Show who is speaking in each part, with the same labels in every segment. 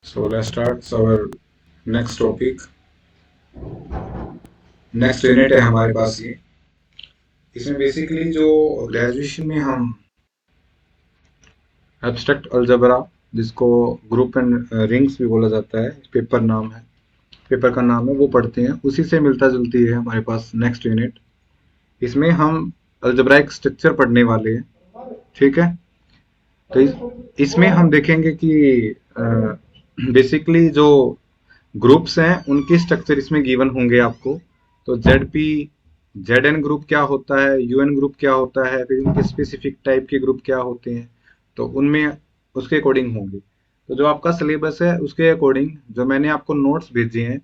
Speaker 1: So let's start our next topic. Next unit है हमारे पास ये। इसमें बेसिकली जो ग्रेजुएशन में हम एब्स्ट्रैक्ट अलजेब्रा, जिसको ग्रुप एंड रिंग्स भी बोला जाता है, पेपर नाम है, पेपर का नाम है, वो पढ़ते हैं। उसी से मिलता जुलती है हमारे पास नेक्स्ट यूनिट। इसमें हम अलजेब्राइक स्ट्रक्चर पढ़ने वाले हैं, ठीक है। तो इसमें हम देखेंगे कि बेसिकली जो ग्रुप्स हैं उनके स्ट्रक्चर इसमें गिवन होंगे आपको। तो ZP ZN ग्रुप क्या होता है, UN ग्रुप क्या होता है, फिर उनके स्पेसिफिक टाइप के ग्रुप क्या होते हैं, तो उनमें उसके अकॉर्डिंग होंगे। तो जो आपका सिलेबस है उसके अकॉर्डिंग जो मैंने आपको नोट्स भेजे हैं,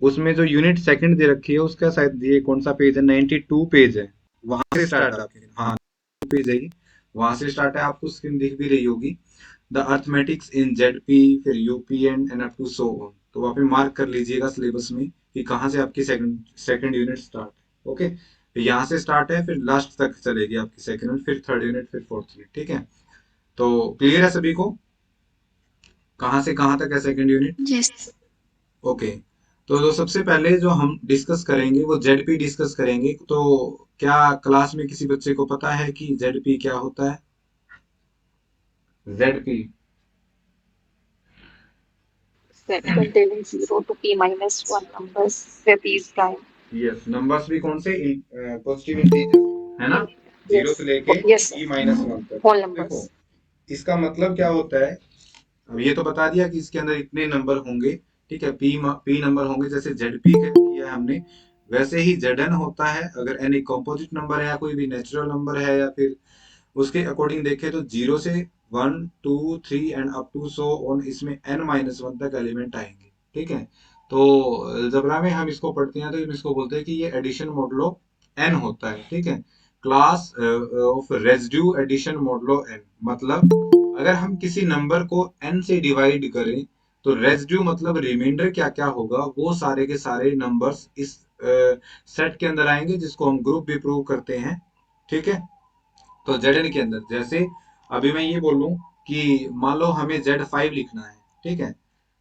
Speaker 1: उसमें जो यूनिट सेकंड दे रखी है उसका शायद ये कौन सा पेज है, 92 पेज है। वहां से स्टार्ट आपके, हाँ, पेज है, वहां से स्टार्ट है। आपको स्क्रीन दिख भी रही होगी, द अर्थमेटिक्स इन ZP, फिर UP and up to so on. तो वहां पे मार्क कर लीजिएगा सिलेबस में कि कहाँ से आपकी सेकंड सेकंड यूनिट स्टार्ट है। ओके, तो यहाँ से स्टार्ट है, फिर लास्ट तक चलेगी आपकी सेकंड यूनिट, फिर थर्ड यूनिट, फिर फोर्थ यूनिट, ठीक है। तो क्लियर है सभी को, कहाँ से कहाँ तक है सेकंड यूनिट?
Speaker 2: यस।
Speaker 1: ओके, तो जो सबसे पहले जो हम डिस्कस करेंगे वो ZP डिस्कस करेंगे। तो क्या क्लास में किसी बच्चे को पता है कि ZP क्या होता है? ZP,
Speaker 2: Set containing 0 to p minus 1 numbers where p is prime.
Speaker 1: Yes, numbers भी कौन से, पॉजिटिव इंटीजर है ना, जीरो से
Speaker 2: Yes.
Speaker 1: लेके
Speaker 2: Yes, sir.
Speaker 1: E minus one तक।
Speaker 2: Whole
Speaker 1: देखो,
Speaker 2: numbers.
Speaker 1: इसका मतलब क्या होता है, अब ये तो बता दिया कि इसके अंदर इतने नंबर होंगे, ठीक है, पी नंबर होंगे, जैसे ZP किया है हमने, वैसे ही ZN होता है। अगर n एक कॉम्पोजिट नंबर है या कोई भी नेचुरल नंबर है, या फिर उसके अकॉर्डिंग देखें तो 0 से 1 2 3 and up to so on, इसमें n माइनस वन तक एलिमेंट आएंगे, ठीक है। तो अलजेब्रा में हम इसको पढ़ते हैं तो हम इसको बोलते हैं कि ये एडिशन मॉडुलो n होता है, ठीक है। Class of residue addition modulo n, मतलब अगर हम किसी नंबर को n से डिवाइड करें तो रेसिड्यू मतलब रिमाइंडर क्या क्या होगा, वो सारे के सारे नंबर्स इस सेट के अंदर आएंगे, जिसको हम ग्रुप भी प्रूव करते हैं, ठीक है। तो ZN के अंदर जैसे अभी मैं ये बोलूं कि मान लो हमें Z5 लिखना है, ठीक है।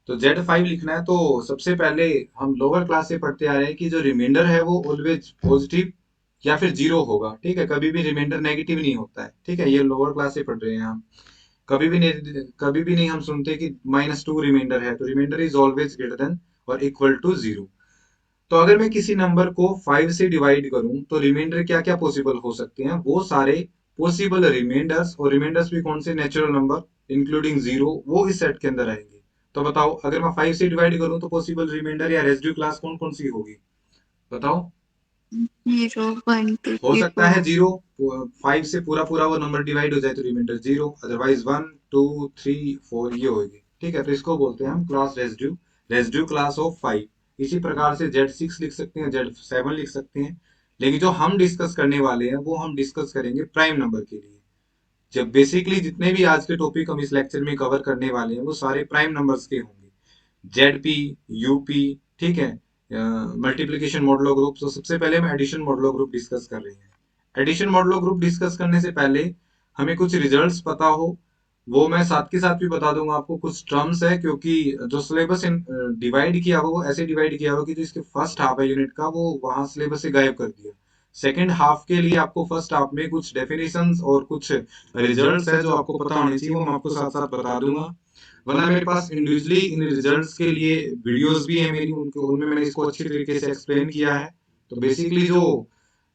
Speaker 1: तो Z5 लिखना है तो सबसे पहले हम लोअर क्लास से पढ़ते आ रहे हैं कि जो रिमाइंडर है वो ऑलवेज पॉजिटिव या फिर जीरो होगा, ठीक है। कभी भी रिमाइंडर नेगेटिव नहीं होता है, ठीक है। ये लोअर क्लास से पढ़ रहे हैं हम। कभी भी नहीं हम सुनते कि -2 रिमाइंडर है, तो remainder is always greater than और इक्वल टू जीरो। तो अगर मैं किसी नंबर को 5 से डिवाइड करूं तो रिमाइंडर क्या क्या पॉसिबल हो सकते हैं, वो सारे पॉसिबल रिमाइंडर्स, और रिमाइंडर्स भी कौन से, नेचुरल नंबर इंक्लूडिंग जीरो, वो इस सेट के अंदर आएंगे। तो बताओ, अगर मैं 5 से डिवाइड करूं तो पॉसिबल रिमाइंडर या रेसिड्यू क्लास कौन कौन सी होगी, बताओ।
Speaker 2: 0, 1, 2,
Speaker 1: हो
Speaker 2: 3,
Speaker 1: सकता
Speaker 2: 4.
Speaker 1: है जीरो, 5 से पूरा पूरा वो नंबर डिवाइड हो जाए तो रिमाइंडर जीरो, अदरवाइज 1 2 3 4 ये होगी, ठीक है। तो इसको बोलते हैं हम class residue, residue class of 5। इसी प्रकार से Z6 लिख सकते हैं, Z7 लिख सकते हैं। लेकिन जो हम डिस्कस करने वाले हैं वो हम डिस्कस करेंगे प्राइम नंबर के लिए। जब बेसिकली जितने भी आज के टॉपिक हम इस लेक्चर में कवर करने वाले हैं वो सारे प्राइम नंबर्स के होंगे। ZP, UP, ठीक है, मल्टीप्लीकेशन मॉडुलो ग्रुप। तो सबसे पहले हम एडिशन मॉडुलो ग्रुप डिस्कस कर रहे हैं। एडिशन मॉडुलो ग्रुप डिस्कस करने से पहले हमें कुछ रिजल्ट्स पता हो, वो मैं साथ के साथ भी बता दूंगा आपको। कुछ टर्म्स है, क्योंकि जो सिलेबस डिवाइड किया हुआ वो ऐसे डिवाइड किया हुआ कि जो इसके फर्स्ट हाफ है यूनिट का वो वहां सिलेबस से गायब कर दिया। सेकेंड हाफ के लिए आपको फर्स्ट हाफ में कुछ डेफिनेशंस और कुछ रिजल्ट्स है जो आपको पता होने चाहिए, वो मैं आपको साथ साथ बता दूंगा। वरना मेरे पास इंडिविजुअली इन रिजल्ट्स के लिए वीडियोस भी है मेरी, उनको उनमें मैंने इसको अच्छी तरीके से एक्सप्लेन किया है। तो बेसिकली जो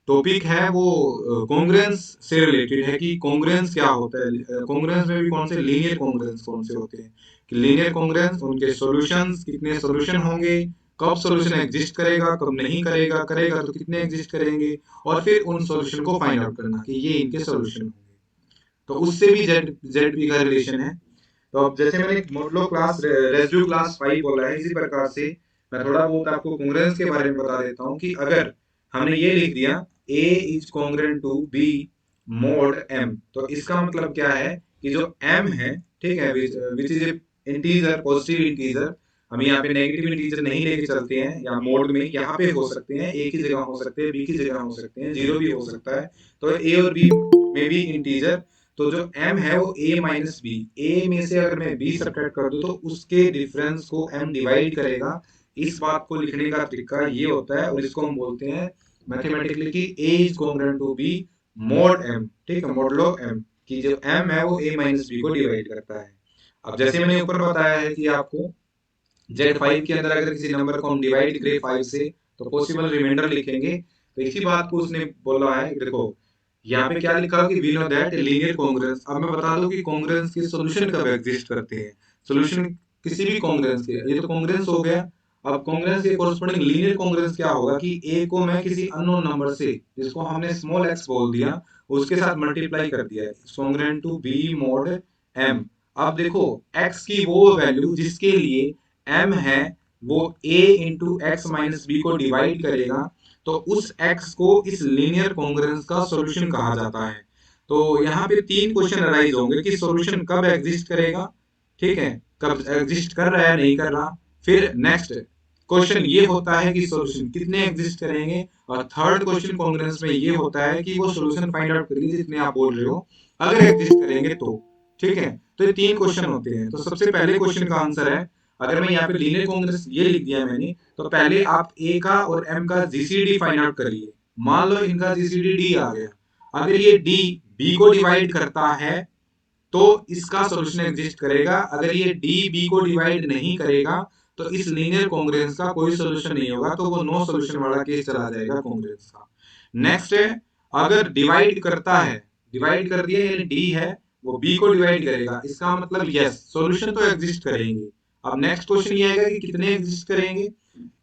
Speaker 1: टॉपिक है वो कॉन्ग्रुएंस से रिलेटेड है, कि कॉन्ग्रुएंस क्या होता है, कॉन्ग्रुएंस में भी कौन से लीनियर कॉन्ग्रुएंस कौन से होते हैं, कि लीनियर कॉन्ग्रुएंस, उनके सॉल्यूशंस, कितने सॉल्यूशन होंगे, कब सॉल्यूशन एग्जिस्ट करेगा, कब नहीं करेगा, करेगा तो कितने एग्जिस्ट करेंगे, और फिर उन सॉल्यूशन को फाइंड आउट करना कि ये इनके सॉल्यूशन होंगे। तो उससे भी जेड पी का रिलेशन है। तो अब जैसे मैंने मॉडुलो क्लास रेसिड्यू क्लास 5 बोला है, इसी प्रकार से मैं थोड़ा बहुत आपको कॉन्ग्रुएंस के बारे में बता देता हूँ कि अगर हमने ये लिख दिया A is congruent to B mod M, तो इसका मतलब क्या है कि जो M है, ठीक है, which is integer, positive integer, हम यहाँ पे नेगेटिव इंटीजर नहीं लेके चलते हैं, या मोड में यहाँ पे हो सकते हैं, A की जगह हो सकते हैं, B की जगह हो सकते हैं, जीरो भी हो सकता है। तो A और B में भी इंटीजर तो जो m है वो a माइनस बी, a में से अगर मैं b सब्ट्रैक्ट कर दूं तो उसके डिफरेंस को m डिवाइड करेगा। इस बात को लिखने का तरीका ये होता है, और इसको हम बोलते हैं मैथमेटिकली कि a is congruent to b mod m, ठीक है, मॉडलो m, कि जो m है वो a माइनस बी को डिवाइड करता है। अब जैसे मैंने ऊपर बताया है कि आपको Z5 के अंदर अगर किसी नंबर को हम डिवाइड करें 5 से तो पॉसिबल रिमाइंडर लिखेंगे। तो इसी बात को उसने बोला है, देखो यहाँ पे क्या लिखा कि we know that linear congruence. अब मैं बता दूं कि कॉन्ग्रुएंस के सॉल्यूशन कब एग्जिस्ट करते हैं। सॉल्यूशन किसी भी कॉन्ग्रुएंस के, ये तो कॉन्ग्रुएंस हो गया। अब कॉन्ग्रुएंस के कोरस्पोंडिंग लीनियर कॉन्ग्रुएंस क्या होगा कि a को मैं किसी अननोन नंबर से, जिसको हमने स्मॉल x बोल दिया, उसके साथ मल्टीप्लाई कर दिया, congruent to b mod m। अब देखो x की वो वैल्यू जिसके लिए m है वो a into x minus b को डिवाइड करेगा, तो उस x को इस लीनियर कॉन्ग्रुएंस का सॉल्यूशन कहा जाता है। तो यहाँ पे तीन क्वेश्चन अराइज होंगे कि सॉल्यूशन कब एग्जिस्ट करेगा, ठीक है, कब एग्जिस्ट कर रहा है नहीं कर रहा। फिर नेक्स्ट क्वेश्चन ये होता है कि सॉल्यूशन कितने एग्जिस्ट करेंगे, और थर्ड क्वेश्चन कॉन्ग्रुएंस में ये होता है कि वो सॉल्यूशन फाइंड आउट करिए जितने आप बोल रहे हो, अगर एग्जिस्ट करेंगे तो, ठीक है। तो ये तीन क्वेश्चन होते हैं। तो सबसे पहले क्वेश्चन का आंसर है, अगर मैं यहाँ पे लीनियर कॉन्ग्रुएंस ये लिख दिया मैंने, तो पहले आप a का और m का जीसीडी फाइंड आउट करिए। मान लो इनका जीसीडी d आ गया, अगर ये d b को डिवाइड करता है तो इसका सॉल्यूशन एग्जिस्ट करेगा। अगर ये d b को डिवाइड नहीं करेगा तो इस लीनियर कॉन्ग्रुएंस का कोई सॉल्यूशन नहीं होगा, तो वो नो सॉल्यूशन वाला केस चला जाएगा कॉन्ग्रुएंस का। नेक्स्ट है, अगर डिवाइड करता है, डिवाइड कर दिया यानी d है वो b को डिवाइड करेगा, इसका मतलब यस सॉल्यूशन तो एग्जिस्ट करेंगे। अब नेक्स्ट क्वेश्चन ये आएगा कि कितने एग्जिस्ट करेंगे,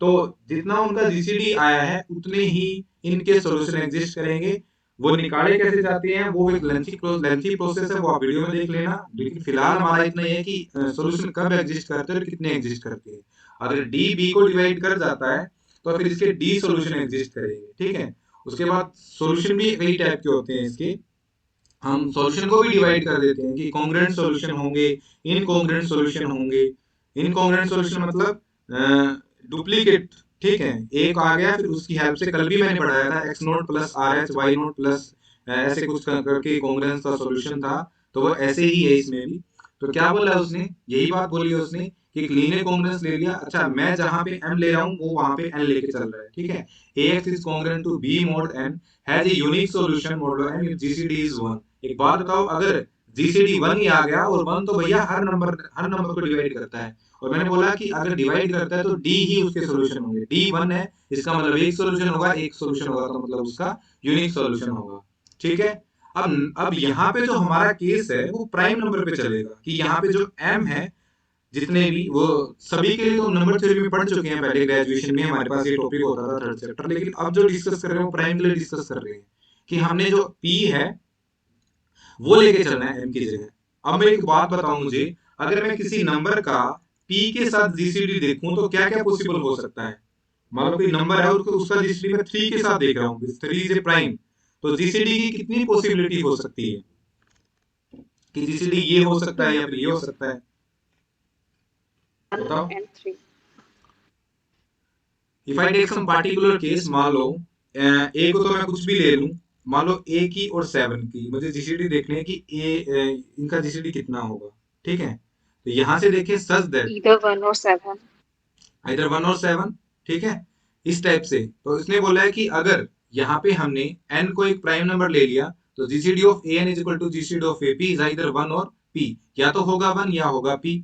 Speaker 1: तो जितना उनका जीसीडी आया है उतने ही इनके सॉल्यूशन एग्जिस्ट करेंगे। वो निकाले कैसे जाते हैं वो एक लेंथी प्रोसेस है, वो आप वीडियो में देख लेना। लेकिन फिलहाल हमारा इतना ही है कि सॉल्यूशन कब एग्जिस्ट करते हैं और कितने एग्जिस्ट करते हैं। अगर डी बी को डिवाइड कर जाता है तो फिर इसके डी सॉल्यूशन एग्जिस्ट करेंगे, ठीक है। उसके बाद सॉल्यूशन भी कई टाइप के होते हैं इसके, हम सॉल्यूशन को भी डिवाइड कर देते हैं कि कॉन्ग्रुएंट सॉल्यूशन होंगे, इनकॉन्ग्रुएंट सॉल्यूशन होंगे। इनकॉन्ग्रुएंट सॉल्यूशन मतलब डुप्लीकेट, ठीक है, एक आ गया फिर उसकी हेल्प से, कल भी मैंने पढ़ाया था x nought plus R H Y nought plus ऐसे कुछ करके कॉन्ग्रुएंस का सॉल्यूशन था। तो वो ऐसे ही है इसमें भी। तो क्या बोला उसने, यही बात बोली है उसने कि एक लीनियर कॉन्ग्रुएंस ले लिया। अच्छा, मैं जहां पे m ले रहा हूँ वो वहां पे n लेके चल रहा है, ठीक है। ax is congruent to b mod n has a unique solution modulo n if GCD is 1। एक बात बताओ, अगर जीसीडी 1 ही आ गया, और 1 तो भैया हर नंबर को डिवाइड करता है, और मैंने बोला कि अगर डिवाइड करता है तो डी ही उसके सॉल्यूशन होंगे। डी 1 है, इसका मतलब एक सॉल्यूशन होगा, एक सॉल्यूशन होगा तो मतलब उसका यूनिक सॉल्यूशन होगा, ठीक है। अब यहाँ पे जो हमारा केस है वो प्राइम नंबर पे चलेगा, कि यहाँ पे जो m है जितने भी, वो सभी के लिए तो नंबर थ्योरी में पढ़ चुके हैं पहले, ग्रेजुएशन में हमारे पास ये टॉपिक होता था थर्ड चैप्टर। लेकिन अब जो डिस्कस कर रहे हैं वो प्राइम के लिए डिस्कस कर रहे हैं कि हमने जो p है वो लेके चलना है m की जगह। अब मैं एक बात बताऊं, मुझे अगर मैं किसी नंबर का p के साथ जीसीडी देखूं तो क्या क्या पॉसिबल हो सकता है। मान लो कोई नंबर है और उसका जीसीडी मैं 3 के साथ देख रहा हूँ, 3 इज ए प्राइम, तो जीसीडी की कितनी पॉसिबिलिटी हो सकती है कि जीसीडी ये हो सकता है या फिर ये हो सकता है, बताओ। If I take some particular case, मान लो ए को तो मैं कुछ भी ले लूं, मान लो ए की और 7 की, मुझे जीसीडी देखने है कि इनका जीसीडी कितना होगा, ठीक है। तो यहां से देखें सच दैट
Speaker 2: either 1 or 7,
Speaker 1: इधर 1 और 7, ठीक है, इस टाइप से। तो इसने बोला है कि अगर यहाँ पे हमने n को एक प्राइम नंबर ले लिया तो GCD of an is equal to GCD of a p is either 1 और p, या तो होगा 1 या होगा p।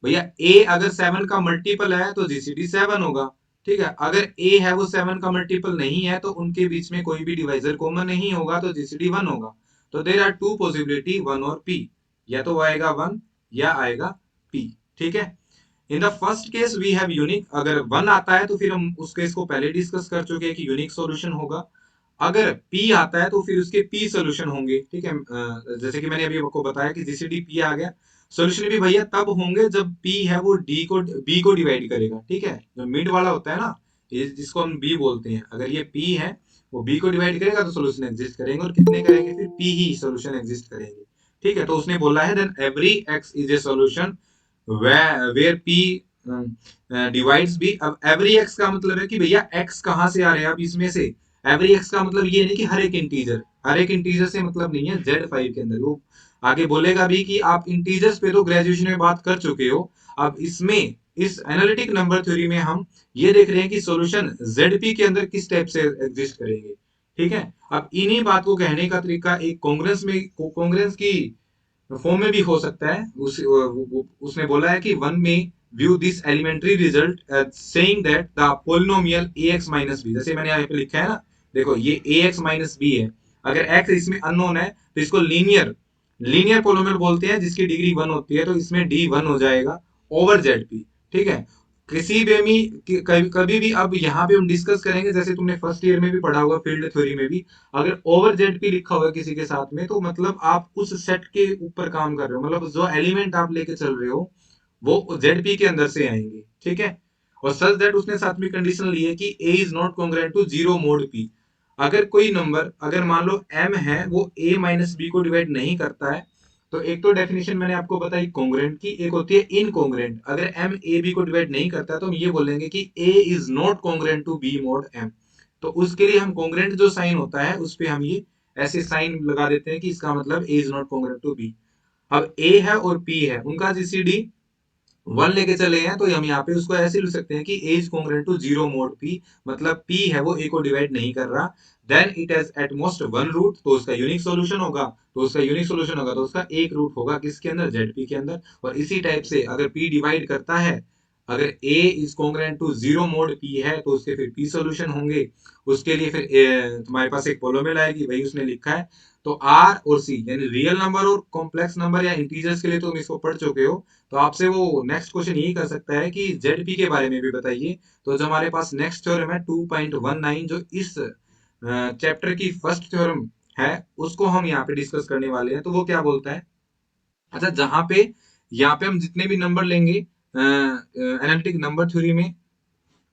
Speaker 1: भैया a अगर 7 का मल्टीपल है तो जीसीडी 7 होगा, ठीक है। अगर a है वो 7 का मल्टीपल नहीं है तो उनके बीच में कोई भी डिवाइजर कॉमन नहीं होगा, तो जीसीडी 1 होगा। तो देयर आर टू पॉसिबिलिटी 1 और p, या तो आएगा 1 या आएगा p, ठीक है। In the first case we have unique, अगर 1 आता है तो फिर हम उस केस को पहले डिस्कस कर चुके हैं कि यूनिक सॉल्यूशन होगा। अगर p आता है तो फिर उसके p सॉल्यूशन होंगे, ठीक है। जैसे कि मैंने अभी आपको बताया कि जीसीडी p आ गया, सॉल्यूशन भी भैया तब होंगे जब p है वो b को डिवाइड करेगा, ठीक है। जो मिड वाला होता है ना, ये जिसको हम b बोलते हैं, अगर ये p है वो b को डिवाइड करेगा तो सॉल्यूशन एग्जिस्ट करेंगे, और कितने करेंगे फिर p ही सॉल्यूशन एग्जिस्ट करेंगे, ठीक है। तो उसने बोला है then every x is a solution where p divides b। अब एवरी x का मतलब है कि भैया x कहां से आ रहे हैं, अब इसमें से एवरी x का मतलब ये नहीं कि हर एक इंटीजर से मतलब नहीं है Z5 के अंदर वो, आगे बोलेगा भी कि आप इंटीजर्स पे तो ग्रेजुएशन में बात कर चुके हो, अब इसमें इस एनालिटिक नंबर थ्योरी में हम ये देख रहे हैं कि सॉल्यूशन जेडपी के अंदर किस टाइप से एग्जिस्ट करेंगे। ठीक है, अब इन्हीं बात को कहने का तरीका एक कांग्रेस में कांग्रेस की फॉर्म में भी हो सकता है। उसने बोला है कि one may view this elementary result saying that the polynomial ax minus b, जैसे मैंने यहाँ पे लिखा है ना, देखो ये ax माइनस बी है, अगर x इसमें अननोन है तो इसको लीनियर लीनियर पोलोमियल बोलते हैं जिसकी डिग्री वन होती है, तो इसमें डी वन हो जाएगा ओवर जेड पी। ठीक है, किसी भी कभी भी अब यहाँ पे हम डिस्कस करेंगे, जैसे तुमने फर्स्ट ईयर में भी पढ़ा होगा फील्ड थ्योरी में भी, अगर ओवर जेड पी लिखा होगा किसी के साथ में तो मतलब आप उस सेट के ऊपर काम कर रहे हो, मतलब जो एलिमेंट आप लेके चल रहे हो वो जेड पी के अंदर से आएंगे। ठीक है, और सच दैट उसने साथ में कंडीशन ली है कि a is not congruent to zero mod p. अगर कोई नंबर, अगर मान लो m है, वो a माइनस बी को डिवाइड नहीं करता है, तो एक तो डेफिनेशन मैंने आपको बताई कॉन्ग्रुएंट की, एक होती है इनकॉन्ग्रुएंट। अगर m a b को डिवाइड नहीं करता है तो हम ये बोलेंगे कि a is not congruent to b mod m। तो उसके लिए हम कॉन्ग्रुएंट जो साइन होता है उस पे हम ये ऐसे साइन लगा देते हैं कि इसका मतलब a is not congruent to b। अब a है और p है, उनका जीसीडी वन लेके चले हैं, तो हम यहाँ पे उसको ऐसे लिख सकते हैं कि a is congruent to zero mod p, मतलब p है वो a को डिवाइड नहीं कर रहा, then it has at most one root, तो उसका यूनिक सॉल्यूशन होगा, तो उसका एक रूट होगा किसके अंदर, जेड के अंदर। और इसी टाइप से अगर p डिवाइड करता है, अगर a is congruent to zero mod p है तो उसके फिर p सॉल्यूशन होंगे। उसके लिए फिर तुम्हारे पास एक पोलोमियल आएगी, वही उसने लिखा है। तो आर और सी यानी रियल नंबर और कॉम्प्लेक्स नंबर या इंटीजर्स के लिए तो तुम इसको पढ़ चुके हो, तो आपसे वो नेक्स्ट क्वेश्चन यही कर सकता है कि जेडपी के बारे में भी बताइए। तो जो हमारे पास नेक्स्ट थ्योरम है 2.19, जो इस चैप्टर की फर्स्ट थ्योरम है, उसको हम यहाँ पे डिस्कस करने वाले हैं। तो वो क्या बोलता है, अच्छा जहां पे यहाँ पे हम जितने भी नंबर लेंगे एनालिटिक नंबर थ्योरी में,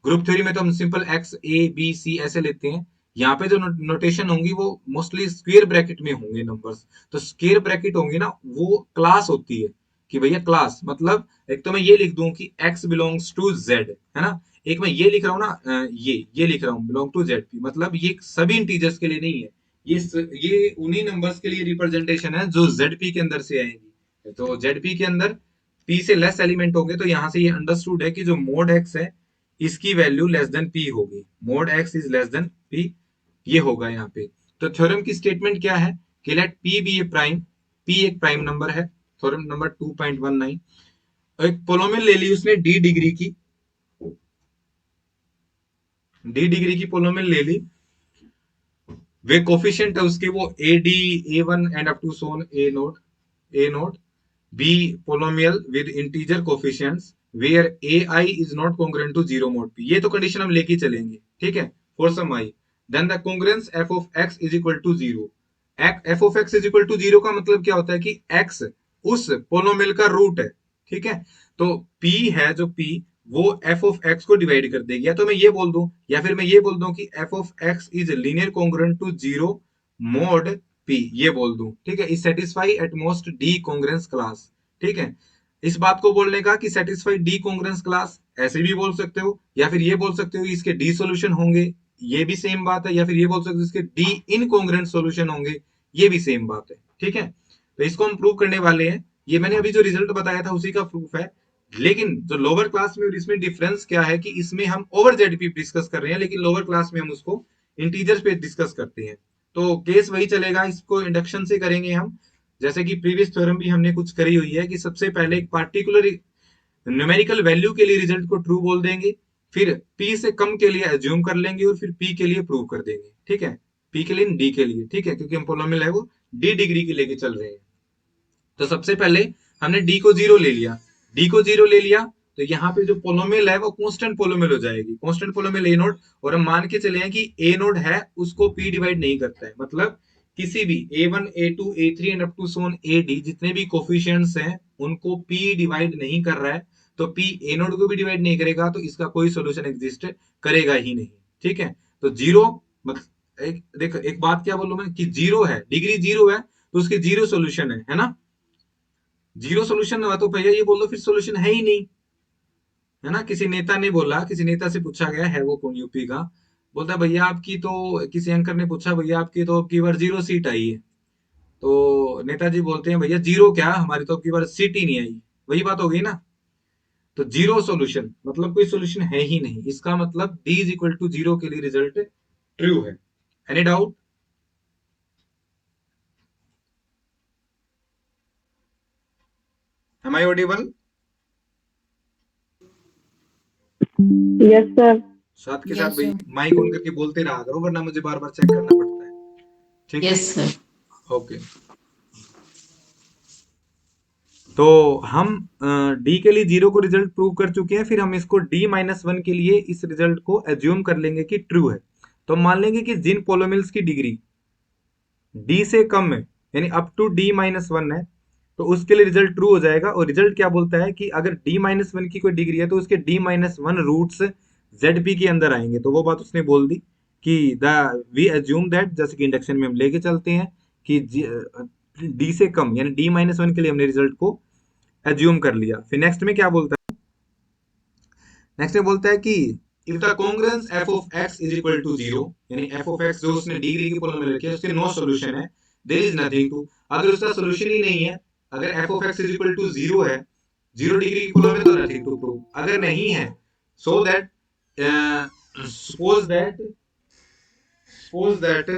Speaker 1: ग्रुप थ्योरी में तो हम simple x a b c ऐसे लेते हैं, यहाँ पे जो नोटेशन होंगी वो मोस्टली स्क्वायर ब्रैकेट में होंगे नंबर्स। तो स्क्वायर ब्रैकेट होंगे ना, वो क्लास होती है कि भैया क्लास मतलब, एक तो मैं ये लिख दूं कि x बिलोंग्स टू z, है ना, एक मैं ये लिख रहा हूँ ना, ये लिख रहा हूँ बिलोंग टू जेड पी, मतलब ये सभी इंटीजर्स के लिए नहीं है, ये उन्हीं नंबर्स के लिए रिप्रेजेंटेशन है जो जेडपी के अंदर से आएंगी। तो जेडपी के अंदर p से लेस एलिमेंट होंगे, तो यहां से ये अंडरस्टूड है कि जो मोड x है इसकी वैल्यू लेस देन p होगी, mode x is less than p, ये होगा यहाँ पे। तो थ्योरम की स्टेटमेंट क्या है कि लेट p बी ए प्राइम, p एक प्राइम नंबर है, थ्योरम नंबर 2.19। एक पोलोमियल ले ली उसने डी डिग्री की पोलोमियल ले ली, वे कोफिशिएंट है उसके वो a d a one and up to so on a nought be polynomial with integer coefficients where a i is not congruent to zero mod p, ये तो कंडीशन हम लेके चलेंगे। ठीक है, for some i then the congruence f of x is equal to zero. F of x is equal to zero का मतलब क्या होता है कि एक्स उस पोलोमियल का रूट है। ठीक है, तो p है जो p वो f ऑफ x को डिवाइड कर देगी, या तो मैं ये बोल दूं या फिर मैं ये बोल दूं कि f of x is linear congruent to zero mod p, ये बोल दूं। ठीक है, is satisfy at most d congruence class. ठीक है, इस बात को बोलने का कि सेटिस्फाई डी कॉन्ग्रुएंस क्लास ऐसे भी बोल सकते हो, या फिर ये बोल सकते हो कि इसके डी सॉल्यूशन होंगे, ये भी सेम बात है, या फिर ये बोल सकते हो इसके डी इनकॉन्ग्रुएंट सॉल्यूशन होंगे, ये भी सेम बात है। ठीक है, तो इसको हम प्रूव करने वाले हैं, ये मैंने अभी जो रिजल्ट बताया था उसी का प्रूफ है। लेकिन जो लोअर क्लास में और इसमें डिफरेंस क्या है कि इसमें हम ओवर जेडपी डिस्कस कर रहे हैं, लेकिन लोअर क्लास में हम उसको इंटीजर्स पे डिस्कस करते हैं। तो केस वही चलेगा, इसको इंडक्शन से करेंगे हम, जैसे कि प्रीवियस थ्योरम भी हमने कुछ करी हुई है कि सबसे पहले एक पार्टिकुलर न्यूमेरिकल वैल्यू के लिए रिजल्ट को ट्रू बोल देंगे, फिर p से कम के लिए एज्यूम कर लेंगे और फिर p के लिए प्रूव कर देंगे। ठीक है, p के लिए d के लिए, ठीक है, क्योंकि हम पोलोमियल है वो d डिग्री की लेके चल रहे हैं। तो सबसे पहले हमने डी को जीरो ले लिया, डी को जीरो ले लिया, तो यहाँ पे जो पोलोमियल है वो कांस्टेंट पोलोमियल हो जाएगी, कांस्टेंट पोलोमियल ए नोट। और हम मान के चले हैं कि ए नोट है उसको पी डिवाइड नहीं करता है, मतलब किसी भी a1 a2 a3 and up to so on ad जितने भी कोफिशिएंट्स हैं उनको p डिवाइड नहीं कर रहा है, तो p a नोट को भी डिवाइड नहीं करेगा, तो इसका कोई सॉल्यूशन एग्जिस्ट करेगा ही नहीं। ठीक है, तो जीरो मतलब देख एक बात क्या बोलूं मैं कि जीरो है, डिग्री जीरो है तो उसके जीरो सॉल्यूशन है ना, जीरो सोल्यूशन हुआ तो भैया ये बोल दो फिर सोल्यूशन है ही नहीं, है ना। किसी नेता ने बोला, किसी नेता से पूछा गया है वो कौन यूपी का, बोलता है भैया आपकी तो, किसी एंकर ने पूछा भैया आपकी तो अब की बार जीरो सीट आई है, तो नेताजी बोलते हैं भैया जीरो क्या, हमारी तो अब की बार सीट ही नहीं आई। वही बात हो गई ना। तो जीरो सॉल्यूशन मतलब कोई सॉल्यूशन है ही नहीं, इसका मतलब d इज इक्वल टू जीरो के लिए रिजल्ट ट्रू है। Any doubt? Am I audible?
Speaker 2: Yes sir.
Speaker 1: साथ के साथ
Speaker 3: यस
Speaker 1: भाई
Speaker 3: सर।
Speaker 1: माइक ऑन करके बोलते रहा करो, वरना मुझे बार बार चेक करना पड़ता है। ठीक है,
Speaker 3: यस सर।
Speaker 1: ओके। तो हम डी के लिए जीरो को रिजल्ट प्रूव कर चुके हैं, फिर हम इसको डी माइनस वन के लिए इस रिजल्ट को एज्यूम कर लेंगे कि ट्रू है। तो मान लेंगे कि जिन पोलोमिल्स की डिग्री डी से कम है, यानी up to d minus one है, तो उसके लिए रिजल्ट ट्रू हो जाएगा। और रिजल्ट क्या बोलता है कि अगर डी माइनस वन की कोई डिग्री है तो उसके d minus one roots Z P के अंदर आएंगे। तो वो बात उसने बोल दी कि द वी एज्यूम दैट, जैसे कि इंडक्शन में हम लेके चलते हैं कि डी से कम यानी डी माइनस वन के लिए हमने रिजल्ट को एज्यूम कर लिया। फिर नेक्स्ट में क्या बोलता है, नेक्स्ट में बोलता है कि if the congruence f of x is equal to zero, यानी f ऑफ x जो उसने डिग्री की पॉलिनोमियल रखी है उसके नो सॉल्यूशन है, देयर इज नथिंग टू। अगर उसका सॉल्यूशन ही नहीं है, अगर f of x is equal to zero है, जीरो डिग्री की पॉलिनोमियल, तो नथिंग टू प्रूव। अगर नहीं है, so that suppose that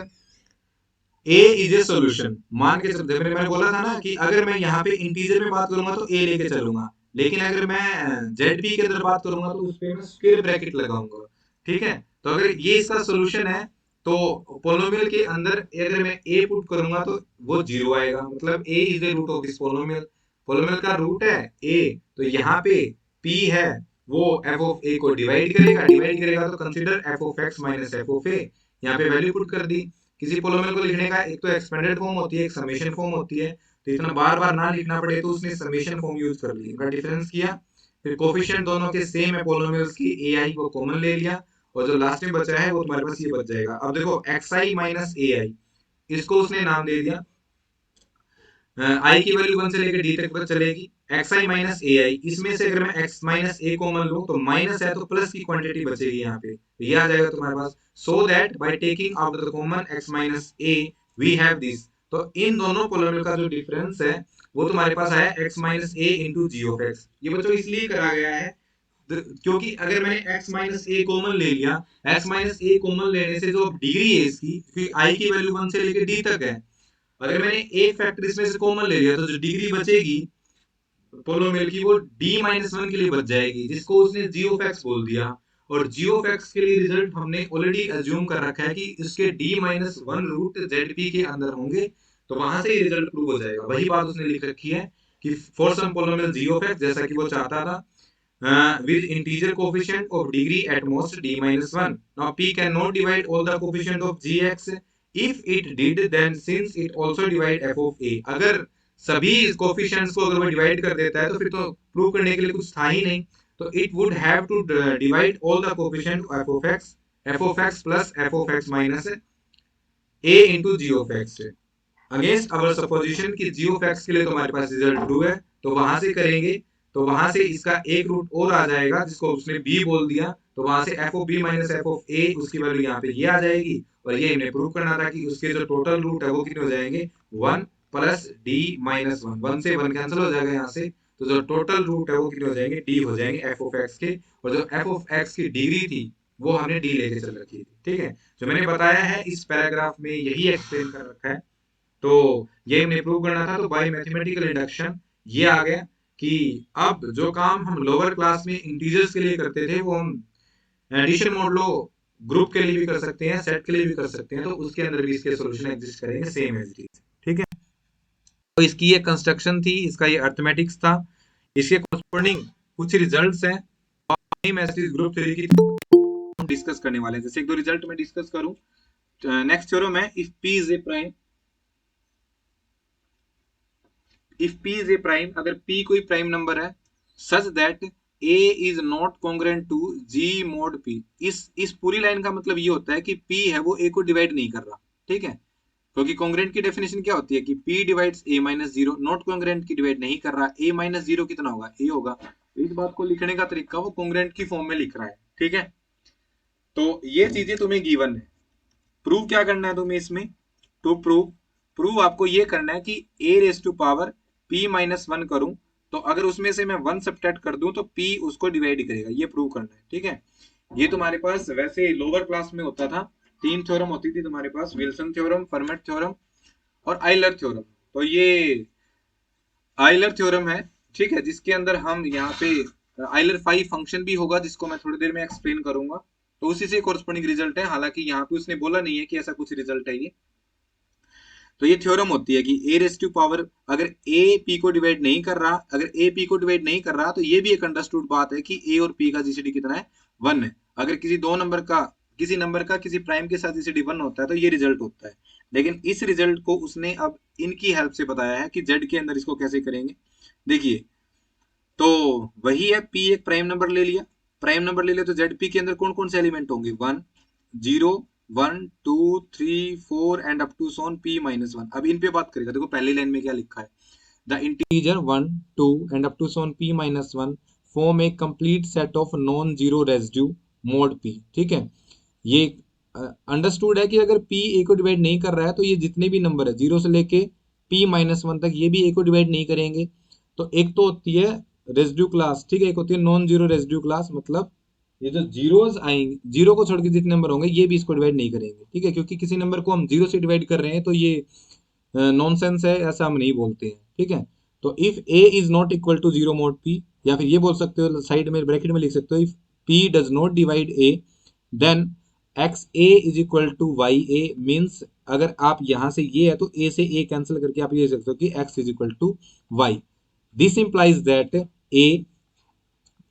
Speaker 1: a is a solution. मान के चलते मैंने बोला था ना कि अगर मैं यहाँ पे इंटीजर में बात करूंगा तो ए लेके चलूंगा, लेकिन अगर मैं जेड पी के अंदर बात करूंगा तो उस पे मैं स्क्वायर ब्रैकेट लगाऊंगा। ठीक है, तो अगर ये इसका सोल्यूशन है तो पोलोमियल के अंदर अगर मैं ए पुट करूंगा तो वो जीरो आएगा, मतलब a is the root of this polynomial. Polynomial का रूट है ए, तो यहाँ पे पी है, वो एफ ऑफ ए को डिवाइड करेगा तो consider f of x minus f of a. यहाँ पे वैल्यू पुट कर दी। किसी पोलोमियल को लिखने का एक तो एक्सपेंडेड फॉर्म होती है, एक समेशन फॉर्म होती है, तो इतना बार बार ना लिखना पड़े तो उसने समेशन फॉर्म यूज कर ली, इनका डिफरेंस किया। फिर कोफिशिएंट दोनों के सेम है पोलोमियल्स की, ए आई को कॉमन ले लिया, और जो लास्ट में बचा है वो तुम्हारे पास ये बच जाएगा। अब देखो एक्स आई माइनस ए आई, इसको उसने नाम दे दिया, आई की वैल्यू 1 से लेकर डी तक पता चलेगी, एक्स आई माइनस ए आई। इसमें से अगर मैं एक्स माइनस ए कॉमन लूं तो माइनस है तो प्लस की क्वांटिटी बचेगी यहाँ पे, तो ये आ जाएगा तुम्हारे पास। So that by taking out the common x minus a we have this. तो इन दोनों पोलोमियल का जो डिफरेंस है वो तुम्हारे पास आया x minus a into g of x. ये बच्चों इसलिए करा गया है क्योंकि अगर मैंने x माइनस ए कॉमन ले लिया, x माइनस ए कॉमन लेने से जो डिग्री है इसकी, क्योंकि i की वैल्यू 1 से लेकर d तक है, अगर मैंने एक फैक्टर इसमें से कॉमन ले लिया तो जो डिग्री बचेगी पोलोमियल की वो d माइनस वन के लिए बच जाएगी, जिसको उसने g ऑफ x बोल दिया। और g ऑफ x के लिए रिजल्ट हमने ऑलरेडी अज्यूम कर रखा है कि इसके d minus one root zp के अंदर होंगे, तो वहां से ही रिजल्ट प्रूव हो जाएगा। वही बात उसने लिख रखी है कि for some polynomial g of x, जैसा कि वो चाहता था, with integer coefficient of degree at most d minus 1. Now p cannot divide all the coefficient of gx. If it did, then since it also divide f of a, अगर सभी coefficients को अगर वो डिवाइड कर देता है तो फिर तो प्रूव करने के लिए कुछ था ही नहीं। तो it would have to divide all the coefficient f of x plus f of x minus a into g of x. Against our supposition कि जी ऑफ एक्स के लिए तो हमारे पास रिजल्ट ट्रू है, तो वहां से करेंगे, तो वहां से इसका एक रूट और आ जाएगा जिसको उसने बी बोल दिया, तो वहां से f of b minus f of a, उसकी वैल्यू यहाँ पे ये आ जाएगी। और ये इन्हें प्रूव करना था कि उसके जो टोटल रूट है वो कितने हो जाएंगे, one plus D minus one, one से वन कैंसिल हो जाएगा यहाँ से, तो जो टोटल रूट है वो कितने हो जाएंगे, डी हो जाएंगे एफ ऑफ एक्स के। और जो एफ ऑफ एक्स की डिग्री थी वो हमने डी लेके चल रखी थी। ठीक है, जो मैंने बताया है इस पैराग्राफ में यही एक्सप्लेन कर रखा है। तो ये हमने प्रूव करना था, तो बाय मैथमेटिकल इंडक्शन ये आ गया कि अब जो काम हम लोअर क्लास में इंटीजर्स के लिए करते थे वो हम एडिशन मॉडुलो ग्रुप के लिए भी कर सकते हैं, सेट के लिए भी कर सकते हैं, तो उसके अंदर भी इसके सॉल्यूशन एग्जिस्ट करेंगे सेम एज इट इज। ठीक है, तो इसकी ये कंस्ट्रक्शन थी, इसका ये अर्थमेटिक्स था, इसके कॉरस्पॉन्डिंग कुछ रिजल्ट्स हैं और मैं ग्रुप थ्योरी की हम डिस्कस करने वाले हैं। जैसे एक दो रिजल्ट में डिस्कस करूं, नेक्स्ट थ्योरम है if p is a prime, if p is a prime, अगर p कोई प्राइम नंबर है such that a is not congruent to g mod p, इस पूरी लाइन का मतलब ये होता है कि p है वो a को डिवाइड नहीं कर रहा। ठीक है, क्योंकि कॉन्ग्रेंट की डेफिनेशन क्या होती है कि p divides a minus zero, not congruent की डिवाइड नहीं कर रहा, a माइनस जीरो कितना होगा, a होगा। तो इस बात को लिखने का तरीका वो कॉन्ग्रेंट की फॉर्म में लिख रहा है। ठीक है, तो ये चीजें तुम्हें गिवन है, प्रूव क्या करना है तुम्हें इसमें, टू प्रूव प्रूव आपको ये करना है कि a raise to power p minus one करूं तो अगर उसमें से मैं वन सब्ट्रैक्ट कर दूं तो p उसको डिवाइड करेगा, ये प्रूव करना है। ठीक है, ये तुम्हारे पास वैसे लोअर क्लास में होता था, तीन थ्योरम होती थी तुम्हारे पास, विल्सन थ्योरम, फर्मेट थ्योरम और आइलर थ्योरम। तो ये आइलर थ्योरम है, ठीक है, जिसके अंदर हम यहाँ पे आइलर फाइव फंक्शन भी होगा जिसको मैं थोड़ी देर में एक्सप्लेन करूंगा, तो उसी से कोरस्पॉन्डिंग रिजल्ट है। हालांकि यहाँ पे उसने बोला नहीं है कि ऐसा कुछ रिजल्ट है ये। तो ये थ्योरम होती है कि ए रेस टू पावर, अगर ए पी को डिवाइड नहीं कर रहा, अगर ए पी को डिवाइड नहीं कर रहा तो ये भी एक अंडरस्टूड बात है कि ए और पी का जीसीडी कितना है, वन है। अगर किसी दो नंबर का, किसी नंबर का किसी प्राइम के साथ जीसीडी वन होता है तो ये रिजल्ट होता है। लेकिन इस रिजल्ट को उसने अब इनकी हेल्प से बताया है कि जेड के अंदर इसको कैसे करेंगे। देखिए, तो वही है, पी एक प्राइम नंबर ले लिया, प्राइम नंबर ले लिया तो जेड पी के अंदर कौन कौन से एलिमेंट होंगे, one, zero, one, two, three, four and up to so on p minus one. अब इन पे बात करेगा, देखो पहली लाइन में क्या लिखा है, the integer one two and up to so on p minus one form a complete set of non zero residue mod p. ठीक है, ये अंडरस्टूड है कि अगर p a को डिवाइड नहीं कर रहा है तो ये जितने भी नंबर है जीरो से लेके p माइनस वन तक ये भी a को डिवाइड नहीं करेंगे। तो एक तो होती है रेजिड्यू क्लास, ठीक है, एक होती है नॉन जीरो रेजिड्यू क्लास, मतलब ये जो जीरोस आएंगे, जीरो को छोड़ के जितने नंबर होंगे ये भी इसको डिवाइड नहीं करेंगे। ठीक है, क्योंकि किसी नंबर को हम जीरो से डिवाइड कर रहे हैं तो ये नॉनसेंस है, ऐसा हम नहीं बोलते हैं। ठीक है, तो if a is not equal to zero mod p, या फिर ये बोल सकते हो साइड में ब्रैकेट में लिख सकते हो, if p does not divide a then x a is equal to y a, means अगर आप यहां से ये है तो a से a कैंसिल करके आप ये सकते हो कि x is equal to y. This implies that a,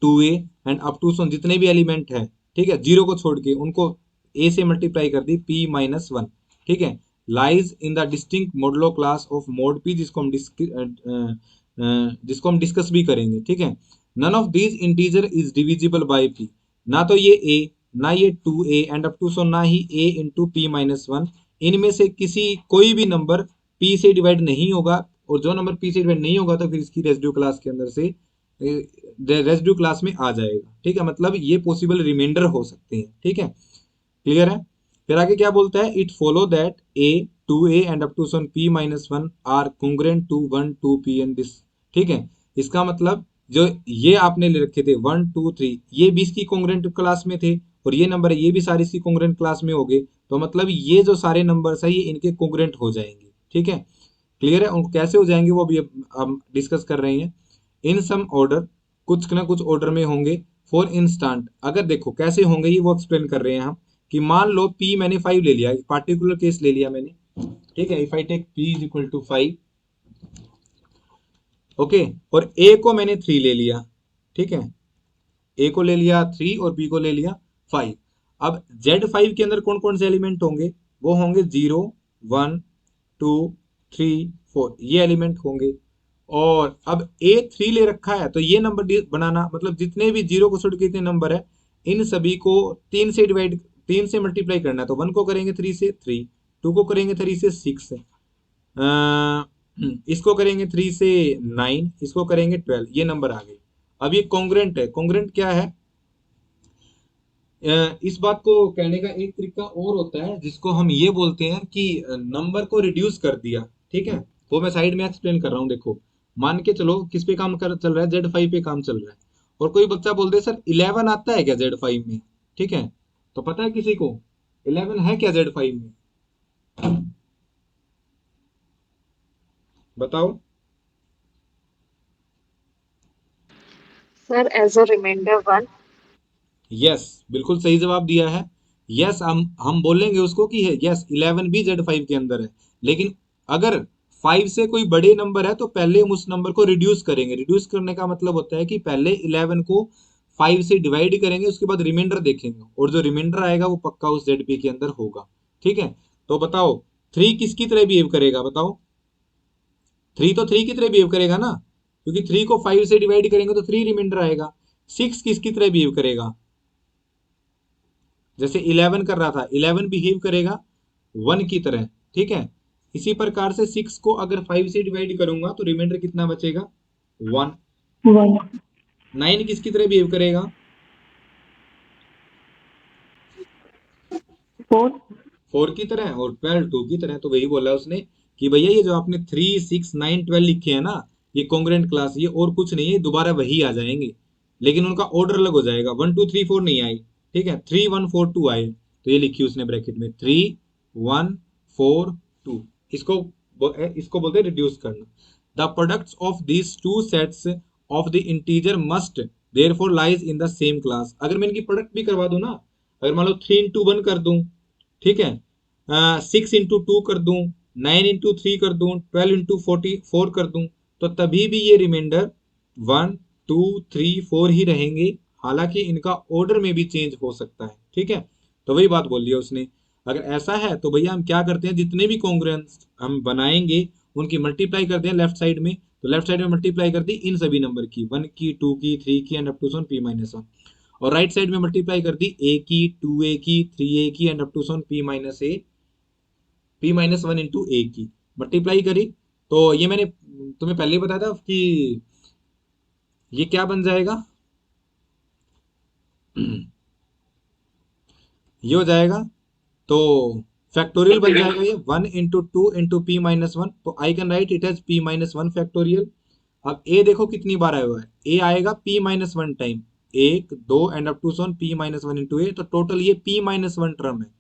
Speaker 1: two a and up to so on जितने भी एलिमेंट है, ठीक है, जीरो को छोड़ के उनको a से मल्टीप्लाई कर दी p माइनस वन। ठीक है, lies in the distinct modulo class of mod p, जिसको हम डिस्कस भी करेंगे। ठीक है, none of these integer is divisible by p, ना तो ये a ना ये two a and up to so ना ही a into p minus one, इनमें से किसी कोई भी नंबर p से डिवाइड नहीं होगा, और जो नंबर p से डिवाइड नहीं होगा तो फिर इसकी रेसिड्यू क्लास के अंदर से रेसिड्यू क्लास में आ जाएगा। ठीक है, मतलब ये पॉसिबल रिमाइंडर हो सकते हैं। ठीक है, क्लियर है। फिर आगे क्या बोलता है, it follow that a, two a and up to so on p minus one are congruent to one two p and this. ठीक है, इसका मतलब जो ये आपने ले रखे थे वन टू थ्री, ये भी इसकी कॉन्ग्रुएंट क्लास में थे, और ये नंबर है ये भी सारी इसकी कॉन्ग्रुएंट क्लास में हो गए, तो मतलब ये जो सारे नंबर्स है ये इनके कॉन्ग्रुएंट हो जाएंगे। ठीक है, क्लियर है। उनको कैसे हो जाएंगे वो भी हम डिस्कस कर रहे हैं। इन सम ऑर्डर, कुछ ना कुछ ऑर्डर में होंगे। फॉर इंस्टांट, अगर देखो कैसे होंगे ये वो एक्सप्लेन कर रहे हैं हम, कि मान लो p मैंने फाइव ले लिया, एक पार्टिकुलर केस ले लिया मैंने। ठीक है, if I take p is equal to five, okay, और a को मैंने थ्री ले लिया। ठीक है, a को ले लिया थ्री और b को ले लिया फाइव। अब z5 के अंदर कौन कौन से एलिमेंट होंगे, वो होंगे zero, one, two, three, four, ये एलिमेंट होंगे। और अब ए थ्री ले रखा है तो ये नंबर बनाना, मतलब जितने भी जीरो को छोड़ के इतने नंबर है इन सभी को तीन से डिवाइड, तीन से मल्टीप्लाई करना है। तो वन को करेंगे थ्री से थ्री, टू को करेंगे थ्री से सिक्स, इसको करेंगे थ्री से नाइन, इसको करेंगे ट्वेल्व, ये नंबर आ गए। अब ये कॉन्ग्रुएंट है। कॉन्ग्रुएंट क्या है, इस बात को कहने का एक तरीका और होता है जिसको हम ये बोलते हैं कि नंबर को रिड्यूस कर दिया। ठीक है, वो मैं साइड में एक्सप्लेन कर रहा हूँ। देखो, मान के चलो किस पे काम कर चल रहा है, Z5 पे काम चल रहा है, और कोई बच्चा बोल दे सर 11 आता है क्या Z5 में। ठीक है, तो पता है किसी को 11 है क्या Z5 में, बताओ।
Speaker 2: Sir, as a remainder one.
Speaker 1: Yes, बिल्कुल सही जवाब दिया है। यस, हम बोलेंगे उसको कि है यस 11 भी Z5 के अंदर है, लेकिन अगर 5 से कोई बड़े नंबर है तो पहले हम उस नंबर को रिड्यूस करेंगे। रिड्यूस करने का मतलब होता है कि पहले 11 को 5 से डिवाइड करेंगे, उसके बाद रिमाइंडर देखेंगे, और जो रिमाइंडर आएगा वो पक्का उस ZP के अंदर होगा। ठीक है, तो बताओ थ्री किसकी तरह बिहेव करेगा, बताओ। थ्री तो थ्री की तरह बिहेव करेगा ना, क्योंकि थ्री को 5 से डिवाइड करेंगे तो थ्री रिमाइंडर आएगा। सिक्स किसकी तरह बिहेव करेगा, जैसे 11 कर रहा था 11 बिहेव करेगा वन की तरह। ठीक है, इसी प्रकार से 6 को अगर 5 से डिवाइड करूंगा तो रिमाइंडर कितना बचेगा, वन।
Speaker 2: One.
Speaker 1: 9 किसकी तरह बिहेव करेगा,
Speaker 2: Four.
Speaker 1: 4 की तरह, और 12 2 की तरह। तो वही बोला उसने कि भैया ये जो आपने 3, 6, 9, 12 लिखे हैं ना, ये कॉन्ग्रेंट क्लास, ये और कुछ नहीं है, दोबारा वही आ जाएंगे, लेकिन उनका ऑर्डर अलग हो जाएगा। 1 2 3 4 नहीं आई, ठीक है, 3 1 4 2 आए, तो ये लिखी उसने ब्रैकेट में 3 1 4 2। इसको इसको बोलते हैं रिड्यूस करना। The products of these two sets of the integer must therefore lies in the same class. अगर मैं इनकी प्रोडक्ट भी करवा दूं ना, अगर मान लो 3 इंटू 1 कर दूं, ठीक है, 6 इंटू 2 कर दूं, 9 इंटू 3 कर दूं, 12 इंटू 4 कर दूं, तो तभी भी ये रिमाइंडर 1 2 3 4 ही रहेंगे, हालांकि इनका ऑर्डर में भी चेंज हो सकता है, ठीक है। तो वही बात बोल दिया उसने। अगर ऐसा है तो भैया हम क्या करते हैं, जितने भी कॉन्ग्रुएंस हम बनाएंगे उनकी मल्टीप्लाई करते हैं लेफ्ट साइड में, तो लेफ्ट साइड में मल्टीप्लाई कर दी इन सभी नंबर की, 1 की, 2 की, 3 की and up to so on p-1, और राइट साइड में मल्टीप्लाई कर दी a की, 2a की, 3a की and up to so on p-1 into a की, मल्टीप्लाई करी। तो ये मैंने तुम्हें पहले ही बताया था कि ये क्या बन जाएगा, ये हो जाएगा, तो फैक्टोरियल बन जाएगा ये 1 इंटू 2 इंटू p-1, तो I can write it as p-1 factorial. अब ए देखो कितनी बार आया हुआ है, ए आएगा p-1 time, 1 2 and up to so on p-1 into a, तो टोटल ये p-1 टर्म है,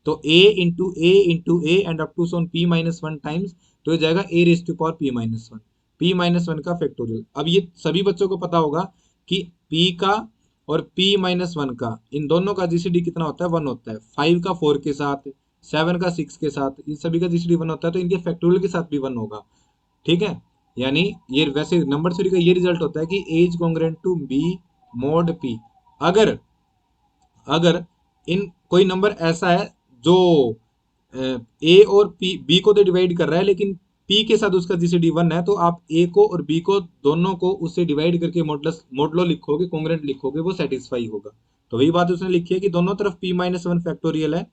Speaker 1: तो a into a and up to so on p-1 times, तो ये जाएगा a raise to power p-1, p-1 का फैक्टोरियल। अब ये सभी बच्चों को पता होगा कि p का और p-1 का, इन दोनों का जीसीडी कितना होता है, 1 होता है। 5 का 4 के साथ, 7 का 6 के साथ, इन सभी का जीसीडी 1 होता है, तो इनके फैक्टोरियल के साथ भी 1 होगा, ठीक है। यानी ये वैसे नंबर थ्योरी का ये रिजल्ट होता है कि a is congruent to b mod p. अगर अगर इन कोई नंबर ऐसा है जो ए और पी, बी को तो डिवाइड कर रहा है, लेकिन पी के साथ उसका जीसीडी 1 है, तो आप ए को और बी को दोनों को उससे डिवाइड करके मोडलो लिखोगे, कॉन्ग्रुएंट लिखोगे, वो सेटिस्फाई होगा। तो वही बात उसने लिखी है कि दोनों तरफ p-1 फैक्टोरियल है।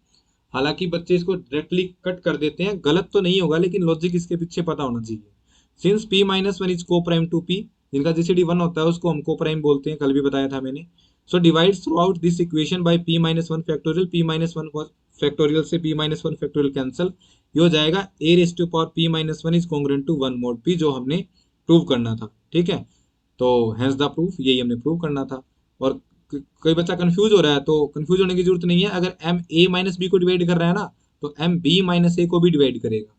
Speaker 1: हालांकि बच्चे इसको डायरेक्टली कट कर देते हैं, गलत तो नहीं होगा, लेकिन लॉजिक इसके पीछे पता होना चाहिए। सिंस p-1 इज को प्राइम टू p, जिनका जीसीडी 1 होता है उसको हम को प्राइम बोलते हैं, कल भी बताया था मैंने। So divide throughout this equation by p-1 factorial, p-1 factorial से p-1 फैक्टोरियल कैंसिल, ये हो जाएगा a raise to power p-1 is congruent to 1 mod p, जो हमने प्रूव करना था, ठीक है। तो हैंस द प्रूफ, यही हमने प्रूव करना था। और कोई बच्चा कंफ्यूज हो रहा है, तो कंफ्यूज होने की जरूरत नहीं है। अगर m a माइनस बी को डिवाइड कर रहा है ना, तो m b माइनस ए को भी डिवाइड करेगा।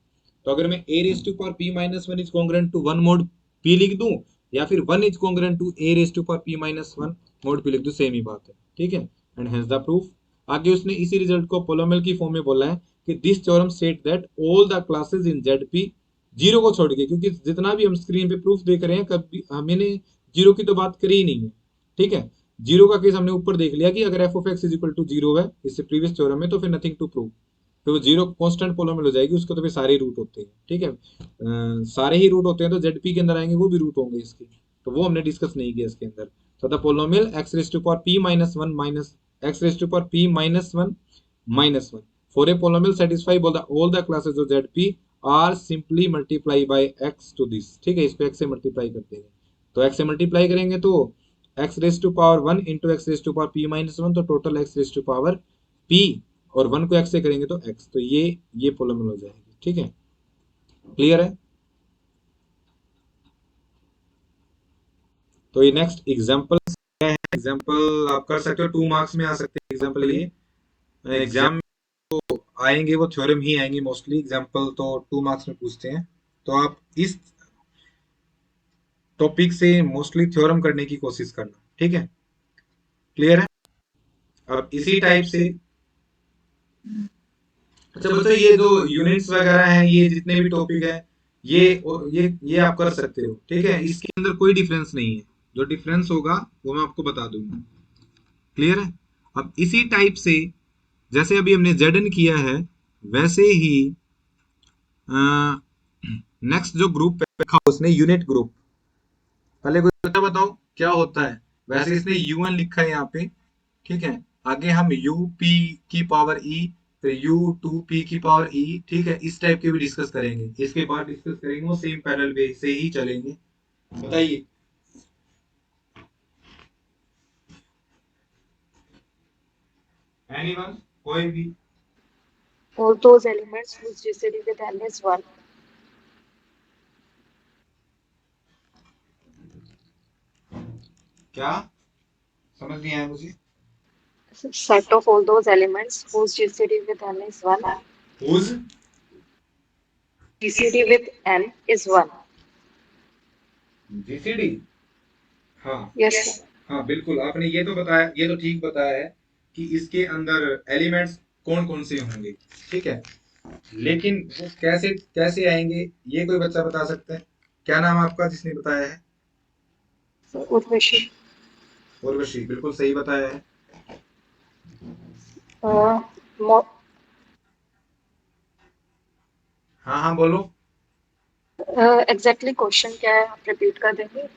Speaker 1: तो अगर मैं a raise to power p-1 is congruent to 1 mod p लिख दूं, या फिर 1 is congruent to a raise to power p-1 mod p लिख दूं, सेम ही बात है, ठीक है। And hence the proof. आगे उसने इसी रिजल्ट को पोलोमेल की फॉर्म में बोला है कि this theorem state that all the classes in ZP, zero को छोड़ के, क्योंकि जितना भी हम स्क्रीन पे प्रूफ देख रहे हैं, कभी हमने जीरो की तो बात करी ही नहीं है, ठीक है। जीरो का केस हमने ऊपर देख लिया कि अगर f of x is equal to zero है इससे प्रीवियस थ्योरम में, तो फिर नथिंग टू प्रूव, फिर वो जीरो कांस्टेंट पोलोमियल हो जाएगी, उसको तो फिर सारे रूट होते हैं, ठीक है। सारे ही रूट होते हैं, तो जेड पी के अंदर आएंगे वो भी रूट होंगे इसके, तो वो हमने डिस्कस नहीं किया इसके अंदर। तो the polynomial x raise to power p-1 minus x raise to power p-1 minus 1 for a polynomial satisfy all the classes of Z are simply multiply by x to this, ठीक है। इस पे x से multiply कर देंगे, तो x से multiply करेंगे तो x raise to power 1 into x raise to power p-1, तो total x raise to power p, और 1 को x से करेंगे तो x, तो ये पोलोमियल हो जाएगी, ठीक है। क्लियर है। तो ये नेक्स्ट एग्जांपल क्या है, एग्जांपल आप कर सकते हो, 2 मार्क्स में आ सकते हैं एग्जांपल। ये एग्जाम आएंगे वो थ्योरम ही आएंगे मोस्टली, एग्जांपल तो 2 मार्क्स में पूछते हैं, तो आप इस टॉपिक से मोस्टली थ्योरम करने की कोशिश करना, ठीक है। क्लियर है। अब इसी टाइप से, अच्छा बच्चों, ये जो यूनिट्स वगैरह हैं, ये जितने भी टॉपिक है, ये ये आप कर सकते हो, ठीक है। इसके अंदर कोई डिफरेंस नहीं है, जो डिफरेंस होगा वो मैं आपको बता दूंगा। क्लियर है। अब इसी टाइप से जैसे अभी हमने जेडन किया है, वैसे ही नेक्स्ट जो ग्रुप रखा उसने यूनिट ग्रुप, पहले कुछ बताओ क्या होता है। वैसे इसने यूएन लिखा है यहाँ पे, ठीक है। आगे हम यू पी की पावर ई, फिर यू टू पी की पावर ई, ठीक है। इस टाइप के भी डिस्कस करेंगे, इसके बाद डिस्कस करेंगे वो सेम पैरेलल वे से ही चलेंगे। बताइए। एनीवन, कोई भी।
Speaker 2: All those elements whose GCD with n is 1
Speaker 1: क्या समझ नहीं आया मुझे।
Speaker 2: Set of all those elements whose GCD with n is 1.
Speaker 1: Whose
Speaker 2: GCD with n is 1.
Speaker 1: GCD. हाँ।
Speaker 2: Yes, sir.
Speaker 1: हाँ बिल्कुल, आपने ये तो बताया, ये तो ठीक बताया है कि इसके अंदर एलिमेंट्स कौन कौन से होंगे, ठीक है। लेकिन वो कैसे कैसे आएंगे, ये कोई बच्चा बता सकता है? क्या नाम है आपका जिसने बताया है?
Speaker 2: So, Urvashi.
Speaker 1: उर्वशी, बिल्कुल सही बताया है।
Speaker 2: Uh, mo-
Speaker 1: हाँ हाँ बोलो।
Speaker 2: exactly question क्या है, आप रिपीट कर देंगे?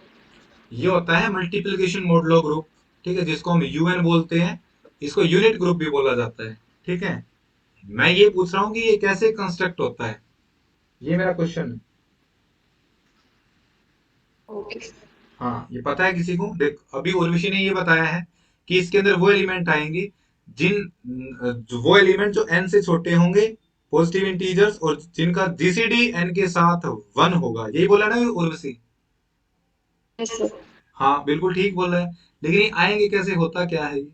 Speaker 1: ये होता है मल्टीप्लिकेशन मॉडुलो ग्रुप, ठीक है, जिसको हम यूएन बोलते हैं। इसको यूनिट ग्रुप भी बोला जाता है, ठीक है। मैं ये पूछ रहा हूँ कि ये कैसे कंस्ट्रक्ट होता है, ये मेरा क्वेश्चन है।
Speaker 2: ओके।
Speaker 1: हाँ, ये पता है किसी को? देख, अभी उर्वशी ने ये बताया है कि इसके अंदर वो एलिमेंट आएंगे वो एलिमेंट जो एन से छोटे होंगे, पॉजिटिव इंटीजर्स, और जिनका जीसीडी एन के साथ वन होगा, यही बोला ना उर्वशी?
Speaker 2: Yes sir.
Speaker 1: हाँ बिल्कुल ठीक बोल रहा है। लेकिन ये आएंगे कैसे, होता क्या है ये?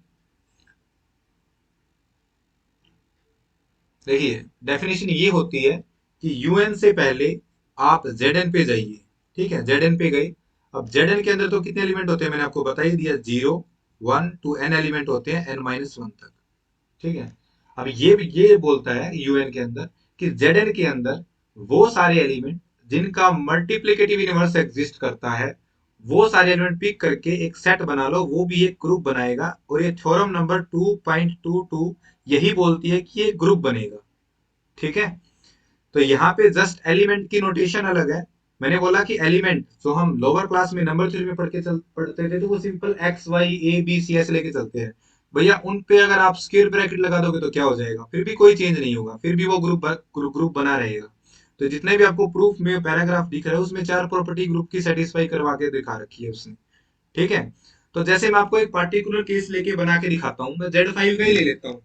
Speaker 1: देखिए, डेफिनेशन ये होती है कि यूएन से पहले आप जेड एन पे जाइए, ठीक है, जेड एन पे गए। अब जेड एन के अंदर तो कितने एलिमेंट होते हैं, मैंने आपको बता ही दिया, 0 1 2 एन एलिमेंट होते हैं, n-1 तक, ठीक है। अब ये बोलता है यूएन के अंदर कि जेड के अंदर वो सारे एलिमेंट जिनका मल्टीप्लिकेटिव इनवर्स एग्जिस्ट करता है, वो सारे एलिमेंट पिक करके एक सेट बना लो, वो भी एक ग्रुप बनाएगा। और ये थ्योरम नंबर 2.22 यही बोलती है कि ये ग्रुप बनेगा, ठीक है। तो यहाँ पे जस्ट एलिमेंट की नोटेशन अलग है। मैंने बोला कि एलिमेंट जो हम लोअर क्लास में नंबर थ्योरी में पढ़ते थे, तो वो simple x y a b c ऐसे लेके चलते हैं। भैया उन पे अगर आप स्क्वायर ब्रैकेट लगा दोगे तो क्या हो जाएगा, फिर भी कोई चेंज नहीं होगा, फिर भी वो ग्रुप बना रहेगा। तो जितने भी आपको प्रूफ में पैराग्राफ दिख रहे हैं, उसमें चार प्रॉपर्टी ग्रुप की सेटिस्फाई करवा के दिखा रखी है उसने, ठीक है। तो जैसे मैं आपको एक पार्टिकुलर केस लेके बना के दिखाता हूँ, मैं Z5 का ही ले लेता हूँ।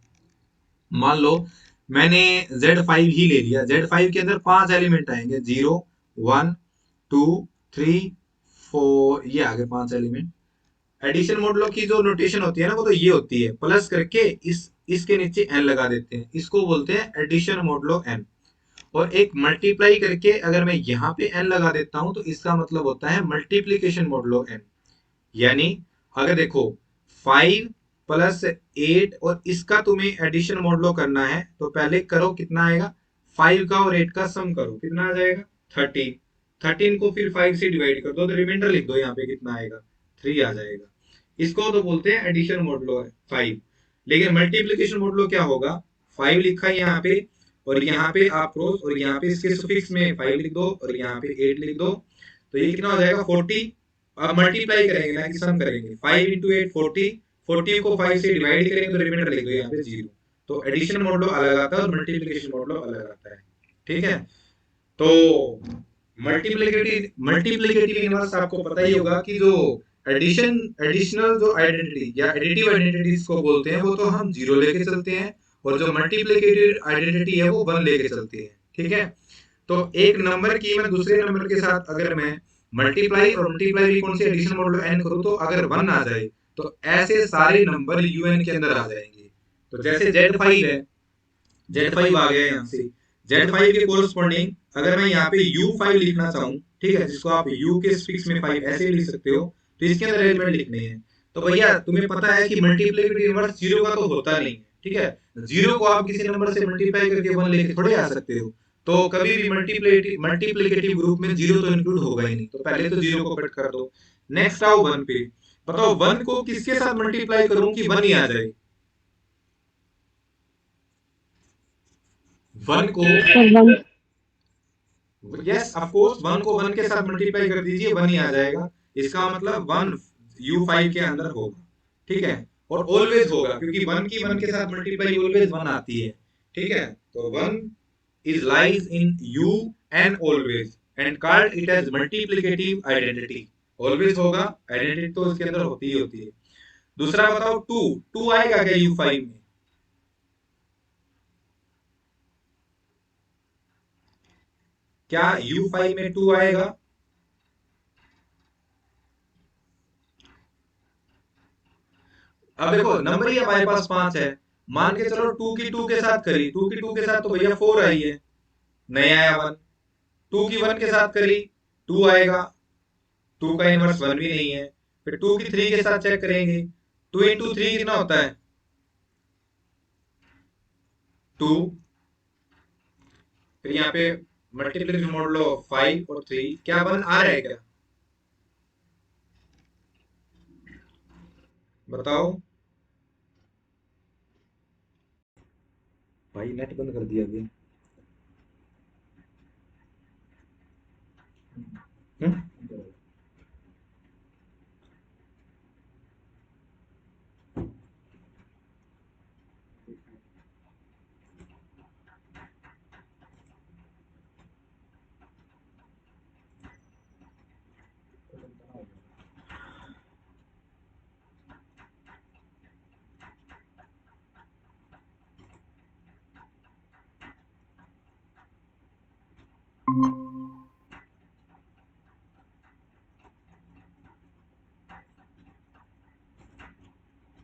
Speaker 1: मान लो मैंने Z5 ही ले लिया। Z5 के अंदर 5 एलिमेंट आएंगे, 0 1 2 3 4, ये आगे 5 एलिमेंट। एडिशन मॉडुलो की जो नोटेशन होती है ना, वो तो ये होती है, प्लस करके इसके नीचे n लगा देते हैं, इसको बोलते हैं एडिशन मॉडुलो n। और एक मल्टीप्लाई करके अगर मैं यहाँ पे n लगा देता हूं, तो इसका मतलब होता है मल्टीप्लीकेशन मॉडुलो n। यानी अगर देखो 5 + 8, और इसका तुम्हें एडिशन मॉडलो करना है, तो पहले करो, कितना आएगा, 5 का और 8 का सम करो, कितना आ जाएगा, 13। 13 को फिर 5 से डिवाइड कर दो, तो रिमाइंडर लिख दो, यहाँ पे कितना आएगा, 3 आ जाएगा। इसको तो बोलते हैं एडिशन मॉडलो है 5। लेकिन मल्टीप्लीकेशन मॉडलो क्या होगा, 5 लिखा है यहाँ पे, और यहाँ पे आप रोज, और यहाँ पे इसके सुफिक्स में 5 लिख दो, और यहाँ पे 8 लिख दो, तो ये कितना हो जाएगा, 40। अब मल्टीप्लाई करेंगे ना कि सम करेंगे, 5 × 8 40, 40 को 5 से डिवाइड करेंगे तो रिमाइंडर लिख दो यहाँ पे 0। तो एडिशन मॉडलो अलग आता है और मल्टीप्लिकेशन मॉडलो अलग आता है, ठीक है। तो मल्टीप्लिकेटिव इनवर्स आपको पता ही होगा कि जो एडिशनल जो आइडेंटिटी या एडिटिव आइडेंटिटीज को बोलते हैं, वो तो हम 0 लेके चलते हैं, और जो मल्टीप्लिकेटिव आइडेंटिटी है वो 1 लेके चलते हैं, ठीक है। तो एक नंबर की मैं दूसरे नंबर के साथ अगर मैं मल्टीप्लाई, और मल्टीप्लाई भी कौन सी एडिशन मॉडुलो n करूं, तो अगर 1 आ जाए, तो ऐसे सारे नंबर यूएन के अंदर आ जाएंगे। तो जैसे Z5 है, Z5 आ गया यहाँ से, Z5 के कोरस्पॉन्डिंग अगर मैं यहाँ पे U5 लिखना चाहूँ, ठीक है, जिसको आप U के स्पिक्स में 5 ऐसे लिख सकते हो, तो इसके अंदर एलिमेंट लिखने हैं। तो भैया तुम्हें पता है कि मल्टीप्लिकेटिव इनवर्स 0 का तो होता नहीं है, ठीक है। 0 को आप किसी नंबर से मल्टीप्लाई करके 1 लेके थोड़े आ सकते हो। तो कभी भी मल्टीप्लिकेटिव ग्रुप में 0 तो इंक्लूड होगा ही नहीं, तो पहले तो 0 को कट कर दो। नेक्स्ट आओ 1 पे, बताओ 1 को किसके साथ मल्टीप्लाई करूं कि 1 ही आ जाए। 1 को, यस ऑफ कोर्स, 1 को 1 के साथ मल्टीप्लाई कर दीजिए, 1 ही आ जाएगा। इसका मतलब 1 U5 के अंदर होगा, ठीक है। और ऑलवेज होगा, क्योंकि 1 की 1 के साथ मल्टीप्लाई ऑलवेज 1 आती है, ठीक है। तो 1 is lies in U and always, and called it as multiplicative identity। Always होगा, आइडेंटिटी तो इसके अंदर होती ही होती है। दूसरा बताओ 2, 2 आएगा क्या U5 में? क्या U5 में 2 आएगा? अब देखो नंबर ही हमारे पास 5 है, मान के चलो 2 की 2 के साथ करी, 2 की 2 के साथ तो भैया 4 आई है, नहीं आया 1। 2 की 1 के साथ करी 2 आएगा, 2 का इनवर्स 1 भी नहीं है। फिर 2 की 3 के साथ चेक करेंगे, 2 इंटू 3 कितना होता है 2। फिर यहाँ पे मल्टीप्लिकेशन मोड लो 5 और 3, क्या 1 आ रहा है क्या, बताओ भाई, नेट बंद कर दिया अभी। हम्म?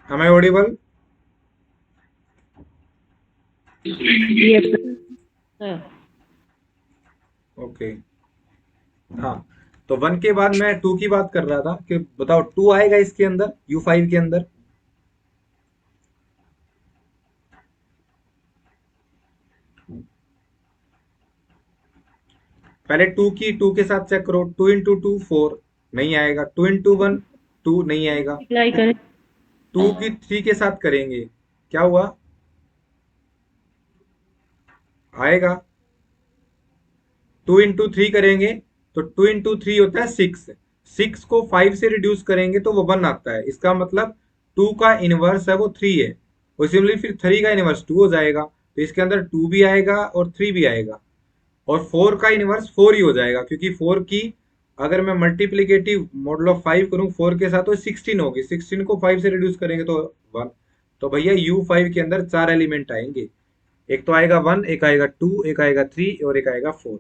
Speaker 1: Am I audible?
Speaker 2: Yes, sir.
Speaker 1: Okay हाँ, तो 1 के बाद मैं 2 की बात कर रहा था कि बताओ 2 आएगा इसके अंदर, U5 के अंदर। पहले 2 की 2 के साथ चेक करो, 2 इंटू 2 4 नहीं आएगा, 2 इंटू 1 2 नहीं आएगा,
Speaker 2: Apply करें.
Speaker 1: 2 की 3 के साथ करेंगे, क्या हुआ आएगा, 2 इंटू 3 करेंगे तो 2 इंटू 3 होता है 6, 6 को 5 से रिड्यूस करेंगे तो वो 1 आता है, इसका मतलब 2 का इनवर्स है वो 3 है, और सिमिलरली फिर 3 का इनवर्स 2 हो जाएगा, तो इसके अंदर 2 भी आएगा और 3 भी आएगा, और 4 का इनवर्स 4 ही हो जाएगा, क्योंकि 4 की अगर मैं मल्टीप्लीकेटिव मॉडुलो 5 करूं 4 के साथ तो 16 होगी, 16 को 5 से रिड्यूस करेंगे तो 1। तो भैया U5 के अंदर 4 एलिमेंट आएंगे, एक तो आएगा 1, एक आएगा 2, एक आएगा 3 और एक आएगा 4।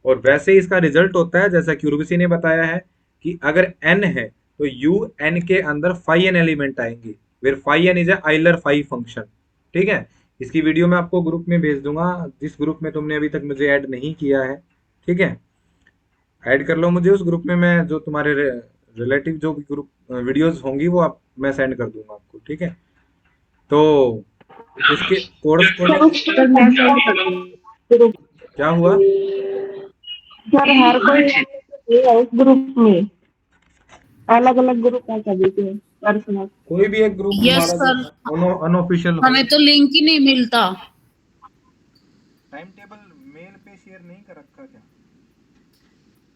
Speaker 1: और वैसे ही इसका रिजल्ट होता है जैसा कि उर्वशी ने बताया है कि अगर n है तो UN के अंदर phi n एलिमेंट आएंगे, where phi n is a Euler phi function. ठीक है, इसकी वीडियो मैं आपको ग्रुप में भेज दूंगा, जिस ग्रुप में तुमने अभी तक मुझे ऐड नहीं किया है। ठीक है, ऐड कर लो मुझे उस ग्रुप में, मैं जो तुम्हारे रिलेटिव जो भी ग्रुप वीडियोस होंगी वो आप मैं सेंड कर दूंगा आपको। ठीक है, तो उसके कोरस्पॉन्डिंग
Speaker 2: सर मैं send करूंगी ग्रुप.
Speaker 1: क्या हुआ,
Speaker 2: सर हर कोई नहीं है इस ग्रुप में, अलग अलग ग्रुप है सभी के पर्सनल.
Speaker 1: कोई भी एक ग्रुप
Speaker 3: यस
Speaker 1: तुम्हारा
Speaker 3: सर,
Speaker 1: जो अनऑफिशियल हो।
Speaker 3: हमें तो लिंक ही नहीं मिलता।
Speaker 1: टाइम टेबल मेल पे शेयर नहीं कर रखा क्या,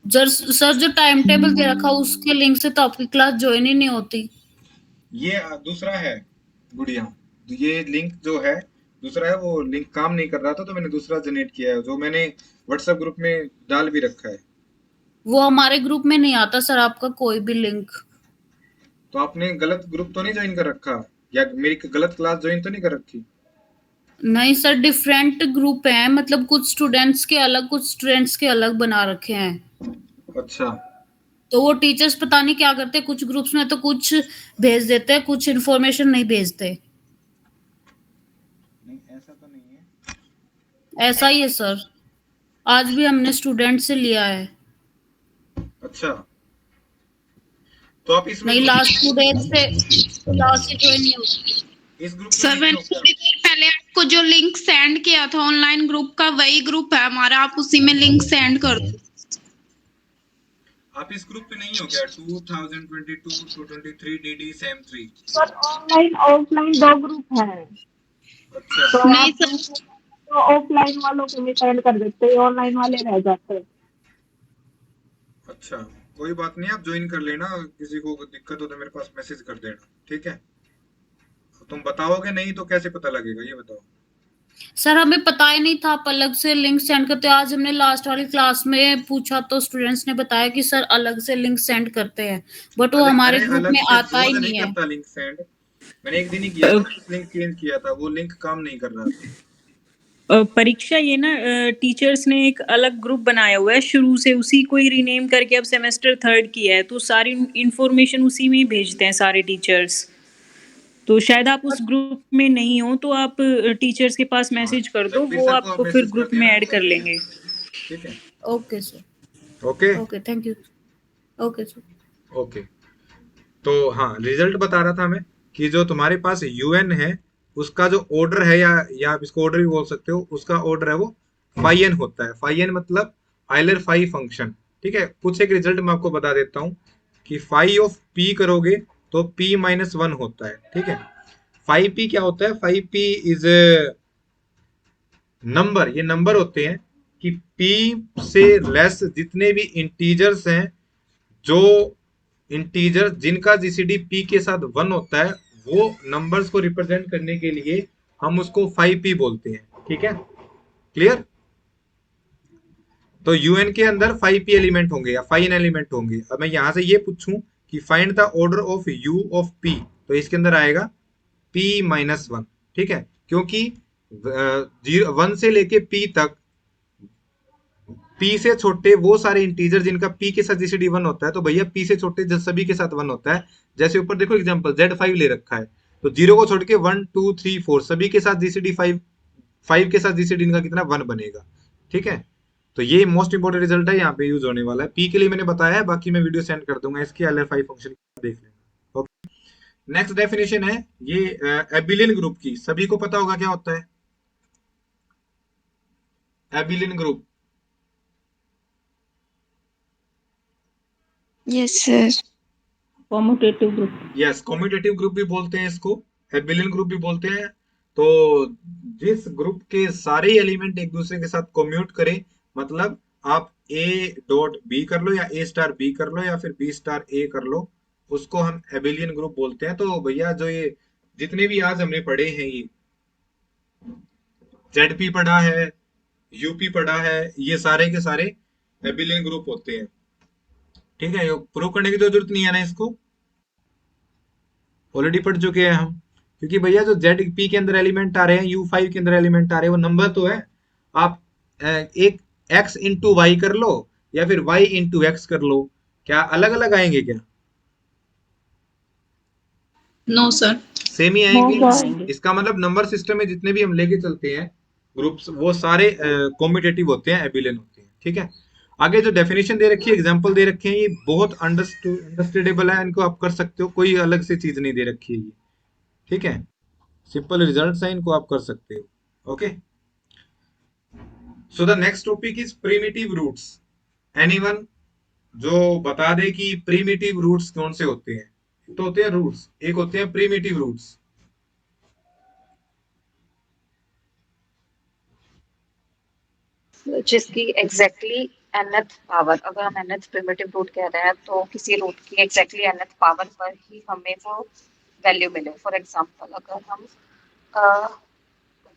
Speaker 3: सर जो टाइम टेबल दे रखा उसके लिंक से तो आपकी क्लास ज्वाइन ही नहीं होती।
Speaker 1: ये दूसरा है गुड़िया, ये लिंक जो है दूसरा है, वो लिंक काम नहीं कर रहा था तो मैंने दूसरा जनरेट किया है, जो मैंने व्हाट्सएप ग्रुप में डाल भी रखा है।
Speaker 3: वो हमारे ग्रुप में नहीं आता सर आपका कोई भी लिंक।
Speaker 1: तो आपने गलत ग्रुप तो नहीं ज्वाइन कर रखा, या मेरी गलत क्लास ज्वाइन तो नहीं कर रखी।
Speaker 3: नहीं सर, डिफरेंट ग्रुप हैं, मतलब कुछ स्टूडेंट्स के अलग कुछ स्टूडेंट्स के अलग बना रखे हैं।
Speaker 1: अच्छा,
Speaker 3: तो वो टीचर्स पता नहीं क्या करते, कुछ ग्रुप्स में तो कुछ भेज देते हैं, कुछ इन्फॉर्मेशन नहीं भेजते।
Speaker 1: नहीं ऐसा तो नहीं है।
Speaker 3: ऐसा ही है सर, आज भी हमने स्टूडेंट से लिया है।
Speaker 1: अच्छा, तो आप इसमें
Speaker 3: नहीं, लास्ट 2 डेज से क्लास ही ज्वाइन नहीं होती।
Speaker 1: इस ग्रुप में
Speaker 4: सर
Speaker 1: नहीं
Speaker 4: मैंने
Speaker 1: हो क्या?
Speaker 4: थोड़ी देर पहले आपको जो लिंक सेंड किया था ऑनलाइन ग्रुप का, वही ग्रुप है हमारा, आप उसी में लिंक सेंड कर दो।
Speaker 1: आप इस ग्रुप पे नहीं हो क्या, 2022 to 23 DD same 3?
Speaker 2: Sir online offline दो ग्रुप हैं,
Speaker 1: अच्छा,
Speaker 2: तो
Speaker 4: नहीं
Speaker 2: आप
Speaker 4: सर,
Speaker 2: तो ऑफलाइन वालों को भी सेंड कर देते हैं, ऑनलाइन वाले रह जाते हैं.
Speaker 1: अच्छा, कोई बात नहीं, आप ज्वाइन कर लेना, किसी को दिक्कत हो तो मेरे पास मैसेज कर देना। ठीक है, तुम बताओगे नहीं तो कैसे पता लगेगा ये बताओ।
Speaker 3: सर हमें पता ही नहीं था आप अलग से लिंक सेंड करते हैं। आज हमने लास्ट वाली क्लास में पूछा तो स्टूडेंट्स ने बताया कि सर अलग से लिंक सेंड करते हैं, बट वो
Speaker 1: अरे
Speaker 3: हमारे
Speaker 1: अरे
Speaker 3: ग्रुप
Speaker 1: अलग
Speaker 3: में
Speaker 1: से
Speaker 3: आता ही
Speaker 1: रोज नहीं
Speaker 3: नहीं है।
Speaker 1: करता लिंक सेंड, मैंने एक दिन ही किया था, लिंक चेंज किया था, वो लिंक काम नहीं कर रहा था।
Speaker 5: परीक्षा ये ना टीचर्स ने एक अलग ग्रुप बनाया हुआ है शुरू से, उसी को ही रीनेम करके अब सेमेस्टर 3rd किया है, तो सारी इंफॉर्मेशन उसी में ही भेजते हैं सारे टीचर्स। तो शायद आप उस ग्रुप में नहीं हो, तो आप टीचर्स के पास मैसेज कर दो,
Speaker 1: फिर
Speaker 5: वो
Speaker 1: सर को
Speaker 5: आपको फिर
Speaker 1: मैसेज कर
Speaker 5: ग्रुप में
Speaker 1: देना,
Speaker 5: ऐड कर लेंगे।
Speaker 1: ठीक है।
Speaker 3: Okay sir,
Speaker 1: okay
Speaker 3: okay, thank you. Okay sir.
Speaker 1: Okay. तो हाँ, रिजल्ट बता रहा था मैं कि जो तुम्हारे पास यूएन है उसका जो ऑर्डर है, या आप इसको ऑर्डर भी बोल सकते हो, उसका ऑर्डर है वो फाई एन होता है। फाई एन मतलब आइलर फाई फंक्शन, ठीक है। कुछ एक रिजल्ट मैं आपको बता देता हूँ कि फाई ऑफ पी करोगे तो पी माइनस वन होता है, ठीक है। फाई पी क्या होता है? फाई पी इज नंबर, ये नंबर होते हैं कि पी से लेस जितने भी इंटीजर्स हैं, जो इंटीजर जिनका जीसीडी पी के साथ वन होता है, वो नंबर्स को रिप्रेजेंट करने के लिए हम उसको फाइव पी बोलते हैं, ठीक है। क्लियर? तो यूएन के अंदर फाइव पी एलिमेंट होंगे या फाइव एन एलिमेंट होंगे। अब मैं यहां से ये पूछूं कि find the order of you of P, तो इसके अंदर आएगा पी माइनस वन, ठीक है। क्योंकि वन से लेके पी तक, पी से छोटे वो सारे इंटीजर जिनका पी के साथ जीसीडी वन होता है, तो भैया पी से छोटे सभी के साथ वन होता है। जैसे ऊपर देखो एग्जांपल Z5 ले रखा है, तो जीरो को छोड़ के 1 2 3 4 सभी के साथ जीसीडी 5, 5 के साथ जीसीडी इनका कितना 1 बनेगा, ठीक है। तो ये मोस्ट इंपोर्टेंट रिजल्ट है, यहाँ पे यूज होने वाला है। पी के लिए मैंने बताया है, बाकी मैं वीडियो सेंड कर दूंगा इसकी, LR5 फंक्शन देख लेना। ओके, नेक्स्ट डेफिनेशन है ये एबिलियन ग्रुप की। सभी को पता होगा क्या होता है abelian group?
Speaker 4: Yes sir.
Speaker 5: Commutative group.
Speaker 1: Yes, commutative group भी बोलते हैं इसको, एबिलियन ग्रुप भी बोलते हैं। तो जिस ग्रुप के सारे एलिमेंट एक दूसरे के साथ कम्यूट करें, मतलब आप ए डॉट बी कर लो या ए स्टार बी कर लो या फिर बी स्टार ए कर लो, उसको हम एबिलियन ग्रुप बोलते हैं। तो भैया जो ये जितने भी आज हमने पढ़े हैं, ये जेडपी पढ़ा है, यूपी पढ़ा है, ये सारे के सारे एबिलियन ग्रुप होते हैं, ठीक है। प्रूव करने की तो जरूरत नहीं है ना, इसको ऑलरेडी पढ़ चुके हैं हम। क्योंकि भैया जो जेड पी के अंदर एलिमेंट आ रहे हैं, U5 के अंदर एलिमेंट आ रहे हैं, वो नंबर तो है। आप एक x इंटू वाई कर लो या फिर y इंटू एक्स कर लो, क्या अलग अलग आएंगे क्या?
Speaker 4: No sir.
Speaker 1: सेम ही
Speaker 2: नो
Speaker 1: आएंगे।
Speaker 2: सर।
Speaker 1: इसका मतलब नंबर सिस्टम में जितने भी हम लेके चलते हैं ग्रुप्स, वो सारे कॉम्यूटेटिव होते हैं, एबिलियन होते हैं, ठीक है। आगे जो डेफिनेशन दे रखी है, एग्जांपल दे रखे हैं, ये बहुत अंडरस्टैंडेबल है, इनको आप कर सकते हो, कोई अलग से चीज नहीं दे रखी है ये, ठीक है। सिंपल रिजल्ट्स हैं, इनको आप कर सकते हो। Okay, so the next topic is primitive roots. Anyone जो बता दे कि प्रिमिटिव रूट्स कौन से होते हैं? तो होते हैं रूट्स, एक होते हैं प्रिमिटिव रूट्स।
Speaker 6: जिसकी एग्जैक्टली nth पावर, अगर हम nth प्रिमिटिव रूट कह रहे हैं तो किसी रूट की एग्जैक्टली nth पावर पर ही हमें वो वैल्यू मिले। फॉर एग्जांपल अगर हम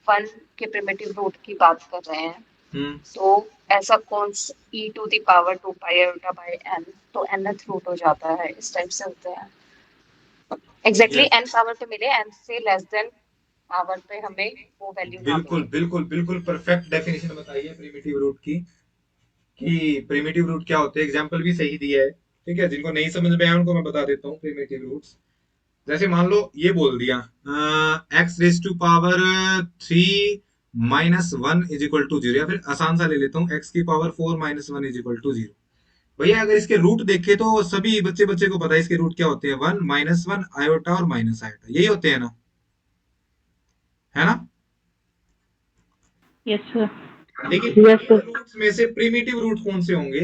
Speaker 6: 1 के प्रिमिटिव रूट की बात कर रहे हैं, तो ऐसा कौन e to the power 2 pi iota by n, तो nth रूट हो जाता है। इस टाइप से होते हैं, एग्जैक्टली n पावर पे मिले, n से लेस देन पावर पे हमें वो वैल्यू ना
Speaker 1: बिल्कुल
Speaker 6: मिले।
Speaker 1: बिल्कुल बिल्कुल परफेक्ट डेफिनेशन बताइए प्रिमिटिव रूट की, कि प्रिमिटिव रूट क्या होते हैं। एग्जांपल भी सही दिया है, ठीक है। जिनको नहीं समझ में आया उनको मैं बता देता हूँ प्रिमिटिव रूट्स। जैसे मान लो ये बोल दिया x raise to power 3 minus 1 is equal to 0, या फिर आसान सा ले लेता हूँ x की power 4 minus 1 is equal to 0। भैया अगर इसके रूट देखे तो सभी बच्चे को पता है इसके रूट क्या होते हैं, 1 माइनस 1 आयोटा और माइनस आयोटा, यही होते हैं ना, है ना।
Speaker 5: Yes sir.
Speaker 1: लेकिन
Speaker 2: Yes, sir.
Speaker 1: रूट्स में से प्रिमिटिव रूट कौन से होंगे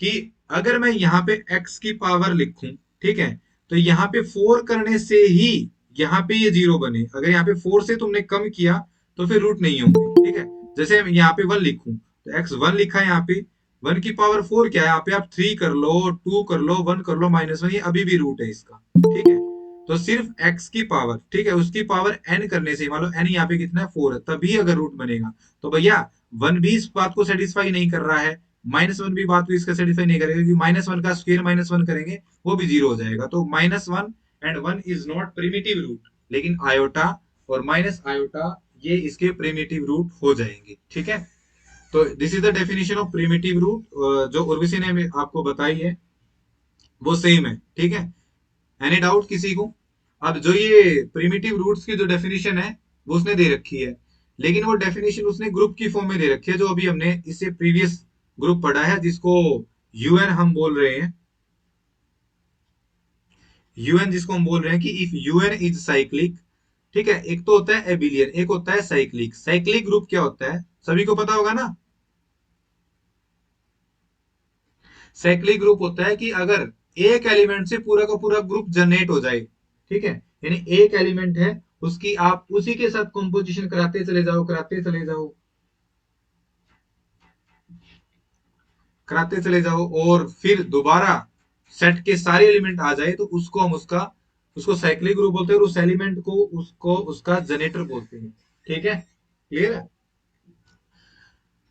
Speaker 1: कि अगर मैं यहाँ पे x की पावर लिखूं, ठीक है, तो यहाँ पे 4 करने से ही यहाँ पे ये 0 बने। अगर यहाँ पे 4 से तुमने कम किया तो फिर रूट नहीं होंगे, ठीक है। जैसे यहाँ पे 1 लिखूं, तो x 1 लिखा है, यहाँ पे 1 की पावर 4 क्या है, यहाँ पे आप 3 कर लो, 2 कर लो, 1 कर लो, माइनस 1, ये अभी भी रूट है इसका, ठीक है। तो सिर्फ x की पावर, ठीक है, उसकी पावर n करने से, मान लो n यहाँ पे कितना है 4 है, तभी अगर रूट बनेगा। तो भैया 1 भी इस बात को सेटिस्फाई नहीं कर रहा है, माइनस 1 भी बात को इसका सेटिस्फाई नहीं करेगा, क्योंकि माइनस 1 का स्क्वायर माइनस 1 करेंगे वो भी 0 हो जाएगा। तो minus 1 and 1 is not primitive root, लेकिन आयोटा और माइनस आयोटा ये इसके प्रिमिटिव रूट हो जाएंगे, ठीक है। तो this is the definition of primitive root, जो उर्वशी ने आपको बताई है वो सेम है, ठीक है। एनी डाउट किसी को? अब जो ये प्रिमिटिव रूट्स की जो डेफिनेशन है वो उसने दे रखी है, लेकिन वो डेफिनेशन उसने ग्रुप की फॉर्म में दे रखी है, जो अभी हमने इससे प्रीवियस ग्रुप पढ़ा है जिसको यूएन हम बोल रहे हैं। यूएन जिसको हम बोल रहे हैं कि इफ यूएन इज साइक्लिक, ठीक है, एक तो होता है एबिलियन, एक होता है साइक्लिक। साइक्लिक ग्रुप क्या होता है सभी को पता होगा ना। साइक्लिक ग्रुप होता है कि अगर एक एलिमेंट से पूरा का पूरा ग्रुप जनरेट हो जाए, ठीक है, यानी एक एलिमेंट है उसकी आप उसी के साथ कंपोजिशन कराते चले जाओ, कराते चले जाओ, कराते चले जाओ, और फिर दोबारा सेट के सारे एलिमेंट आ जाए तो उसको हम उसको साइक्लिक ग्रुप बोलते हैं, और उस एलिमेंट को उसको उसका जनरेटर बोलते हैं। ठीक है, क्लियर है।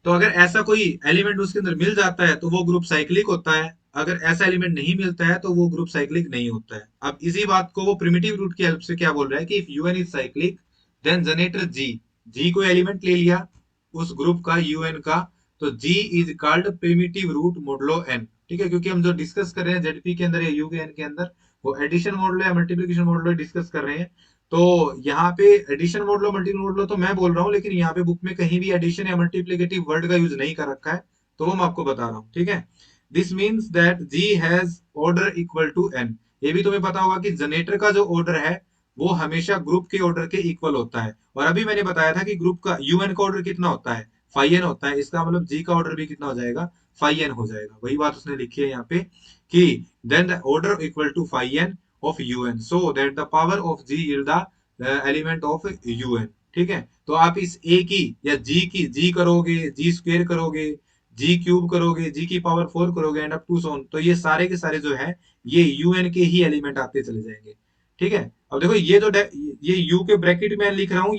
Speaker 1: तो अगर ऐसा कोई एलिमेंट उसके अंदर मिल जाता है तो वो ग्रुप साइक्लिक होता है, अगर ऐसा एलिमेंट नहीं मिलता है तो वो ग्रुप साइक्लिक नहीं होता है। अब इसी बात को वो प्रिमिटिव रूट की हेल्प से क्या बोल रहा है कि if U N is cyclic then generator g को एलिमेंट ले लिया उस ग्रुप का यूएन का, तो g is called primitive root modulo n. ठीक है, क्योंकि हम जो डिस्कस कर रहे हैं जेडपी के अंदर या यू के एन के अंदर वो एडिशन मॉडुलो या मल्टीप्लिकेशन मॉडुलो डिस्कस कर रहे हैं। तो यहाँ पे एडिशन मॉडुलो मल्टीप्लिकेशन मॉडुलो तो मैं बोल रहा हूँ, लेकिन यहाँ पे बुक में कहीं भी एडिशन या मल्टीप्लिकेटिव वर्ड का यूज नहीं कर रखा है, तो वो मैं आपको बता रहा हूँ। ठीक है, this means that g has order equal to n. ये भी तुम्हें पता होगा कि जनरेटर का जो ऑर्डर है वो हमेशा ग्रुप के ऑर्डर के इक्वल होता है, और अभी मैंने बताया था कि ग्रुप का यूएन का ऑर्डर कितना होता है, फाई एन होता है। इसका मतलब जी का ऑर्डर भी कितना हो जाएगा, फाई एन हो जाएगा। वही बात उसने लिखी है यहाँ पे कि then the order equal to phi n of U n, so that the power of g is the element of U n. ठीक है, तो आप इस ए की या जी करोगे, जी स्क्वेयर करोगे, जी क्यूब करोगे, जी की पावर 4 करोगे एंड अप टू सोन, तो ये सारे के सारे जो है ये यूएन के ही एलिमेंट आते चले जाएंगे। ठीक है, अब देखो ये जो ये यू के ब्रैकेट में लिख रहा हूं,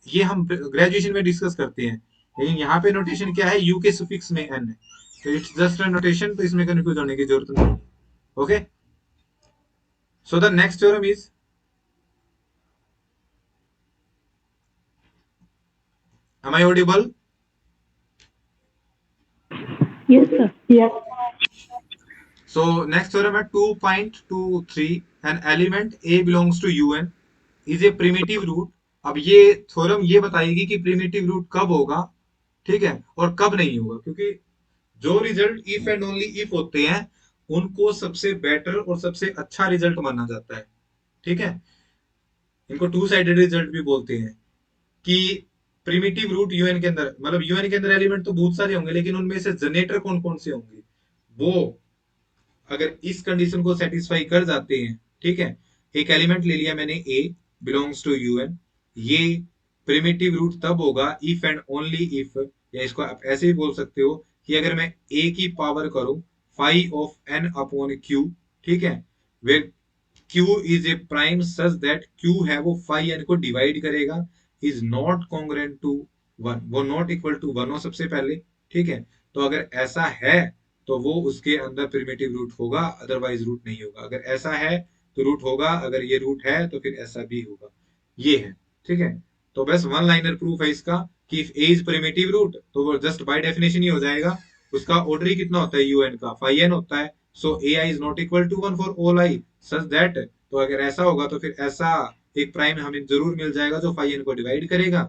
Speaker 1: ये हम ग्रेजुएशन में डिस्कस करते हैं, लेकिन यहाँ पे नोटेशन क्या है, यू के सुफिक्स में एन है, तो इट्स जस्ट अ नोटेशन, तो इसमें कंफ्यूज होने की जरूरत नहीं। Okay, so the next theorem is, am I audible?
Speaker 2: Yes, sir. Yeah.
Speaker 1: So next theorem है 2.23, an element A belongs to UN is a primitive root। अब ये थ्योरम ये बताएगी कि प्रिमिटिव रूट कब होगा, ठीक है, और कब नहीं होगा, क्योंकि जो result if and only if होते हैं उनको सबसे बेटर और सबसे अच्छा रिजल्ट माना जाता है। ठीक है, इनको टू साइडेड रिजल्ट भी बोलते हैं कि प्रिमिटिव रूट यूएन के अंदर, मतलब यूएन के अंदर एलिमेंट तो बहुत सारे होंगे, लेकिन उनमें से जनरेटर कौन कौन से होंगे, वो अगर इस कंडीशन को सेटिस्फाई कर जाते हैं, ठीक है, एक एलिमेंट ले लिया मैंने ए बिलोंग्स टू यूएन, ये प्रिमिटिव रूट तब होगा इफ एंड ओनली इफ, या इसको आप ऐसे भी बोल सकते हो कि अगर मैं ए की पावर करूं phi of n upon q, ठीक है, where q is a prime such that q है वो फाई एन को डिवाइड करेगा, is not congruent to one, वो नॉट इक्वल टू वन हो सबसे पहले। ठीक है, तो अगर ऐसा है तो वो उसके अंदर प्रिमिटिव रूट होगा, अदरवाइज रूट नहीं होगा। अगर ऐसा है तो रूट होगा, अगर ये रूट है तो फिर ऐसा भी होगा, ये है। ठीक है, तो बस वन लाइनर प्रूफ है इसका कि if a is primitive root तो वो जस्ट बाय डेफिनेशन ही हो जाएगा, उसका ऑर्डर ही कितना होता है यूएन का, फाई एन होता है, so a i is not equal to one for all i such that, तो अगर ऐसा होगा तो फिर ऐसा एक प्राइम हमें जरूर मिल जाएगा जो फाई एन को डिवाइड करेगा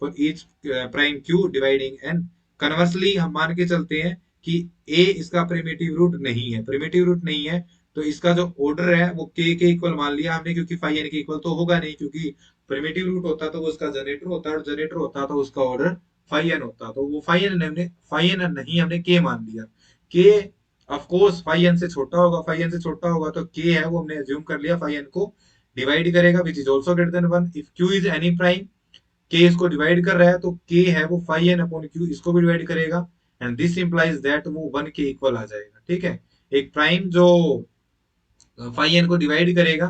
Speaker 1: for each prime q dividing n. Conversely हम मान के चलते हैं कि ए इसका प्रिमिटिव रूट नहीं है, प्रिमिटिव रूट नहीं है तो इसका जो ऑर्डर है वो के इक्वल मान लिया हमने, क्योंकि फाई एन के इक्वल तो होगा नहीं, क्योंकि प्रिमिटिव रूट होता तो वो उसका जनरेटर होता है, और जनरेटर होता तो उसका ऑर्डर फाई एन होता, तो वो फाई एन नहीं हमने के मान लिया। के ऑफ कोर्स फाई एन से छोटा होगा, फाई एन से छोटा होगा तो के है वो हमने अज्यूम कर लिया फाई एन को डिवाइड करेगा which is also greater than one. If Q is any prime, के इसको डिवाइड कर रहा है तो के है वो फाई एन अपॉन क्यू इसको भी डिवाइड करेगा, एंड दिस इंप्लाइज दैट वो वन के इक्वल आ जाएगा। ठीक है, एक प्राइम जो फाई एन को डिवाइड करेगा,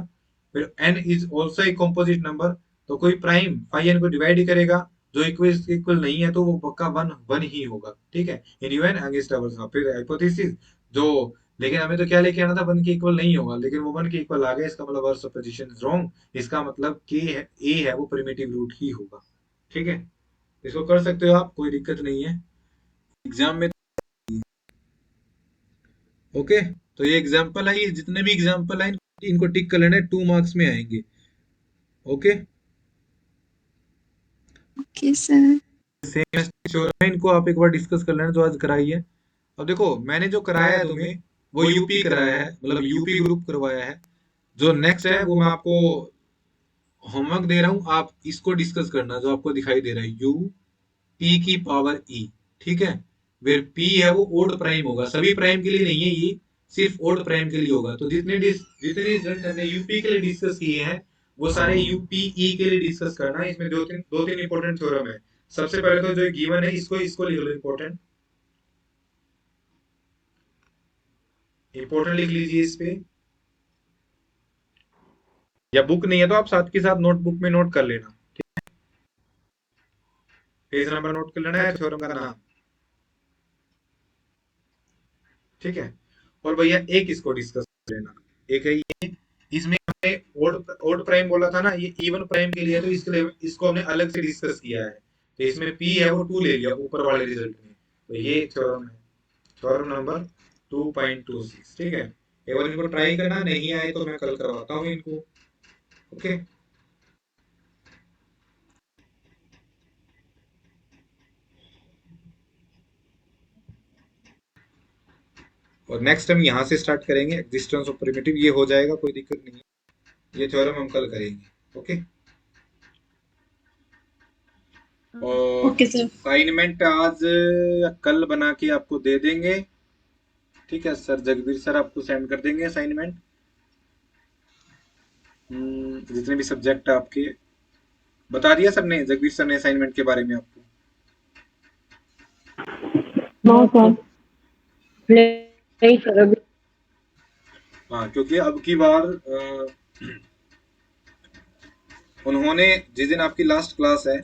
Speaker 1: फिर n is also a composite number, तो कोई प्राइम फाई एन को डिवाइड करेगा जो इक्वल नहीं है तो वो पक्का वन ही होगा। ठीक है, इन यूएन अगेंस्ट आवर फिर हाइपोथेसिस जो, लेकिन हमें तो क्या लेके आना था, वन के इक्वल नहीं होगा, लेकिन वो वन के इक्वल आ गया, इसका मतलब आवर सपोजिशन इज रॉन्ग, इसका मतलब के है ए है वो प्रिमिटिव रूट ही होगा। ठीक है, इसको कर सकते हो आप, कोई दिक्कत नहीं है एग्जाम में। ओके, तो ये एग्जाम्पल है, ये जितने भी एग्जाम्पल है इनको टिक कर लेना, 2 मार्क्स में आएंगे। Okay,
Speaker 4: okay sir.
Speaker 1: Same theorem है, इनको आप एक बार डिस्कस कर लेना जो आज कराई है। अब देखो मैंने जो कराया है तुम्हें वो यूपी कराया है, मतलब यूपी ग्रुप करवाया है। जो नेक्स्ट है वो मैं आपको होमवर्क दे रहा हूँ, आप इसको डिस्कस करना जो आपको दिखाई दे रहा है, यू पी की पावर ई, ठीक है। फिर पी है वो ओड प्राइम होगा, सभी प्राइम के लिए नहीं है ये, सिर्फ ओड प्राइम के लिए होगा। तो जितने रिजल्ट हमने यूपी के लिए डिस्कस किए हैं वो सारे यूपीई के लिए डिस्कस करना है। इसमें दो तीन इंपॉर्टेंट थ्योरम है। सबसे पहले तो जो गिवन है इसको इसको लिख लो, इंपॉर्टेंट इंपॉर्टेंट लिख लीजिए इस पे, या बुक नहीं है तो आप साथ के साथ नोटबुक में नोट कर लेना, पेज नंबर नोट कर लेना है, थ्योरम का नाम, ठीक है। और भैया एक इसको डिस्कस कर लेना, एक है ये, इसमें हमने ओड प्राइम बोला था ना, ये इवन प्राइम के लिए है तो इसके लिए इसको हमने अलग से डिस्कस किया है। तो इसमें पी है वो 2 ले लिया ऊपर वाले रिजल्ट में, तो ये थ्योरम है, थ्योरम नंबर 2.26, ठीक है। एक बार इनको ट्राई करना, नहीं आए तो मैं कल करवाता हूँ इनको, ओके। और नेक्स्ट हम यहाँ से स्टार्ट करेंगे, एग्जिस्टेंस ऑफ प्रिमिटिव, ये हो जाएगा, कोई दिक्कत नहीं है, ये थ्योरम हम कल करेंगे, ओके। और
Speaker 4: ओके सर।
Speaker 1: असाइनमेंट आज या कल बना के आपको दे देंगे, ठीक है। सर जगबीर सर आपको सेंड कर देंगे असाइनमेंट, जितने भी सब्जेक्ट आपके बता दिया सर ने, जगबीर सर ने असाइनमेंट के बारे में आपको।
Speaker 2: नो सर, नहीं सर अभी।
Speaker 1: हाँ, क्योंकि अब की बार उन्होंने जिस दिन आपकी लास्ट क्लास है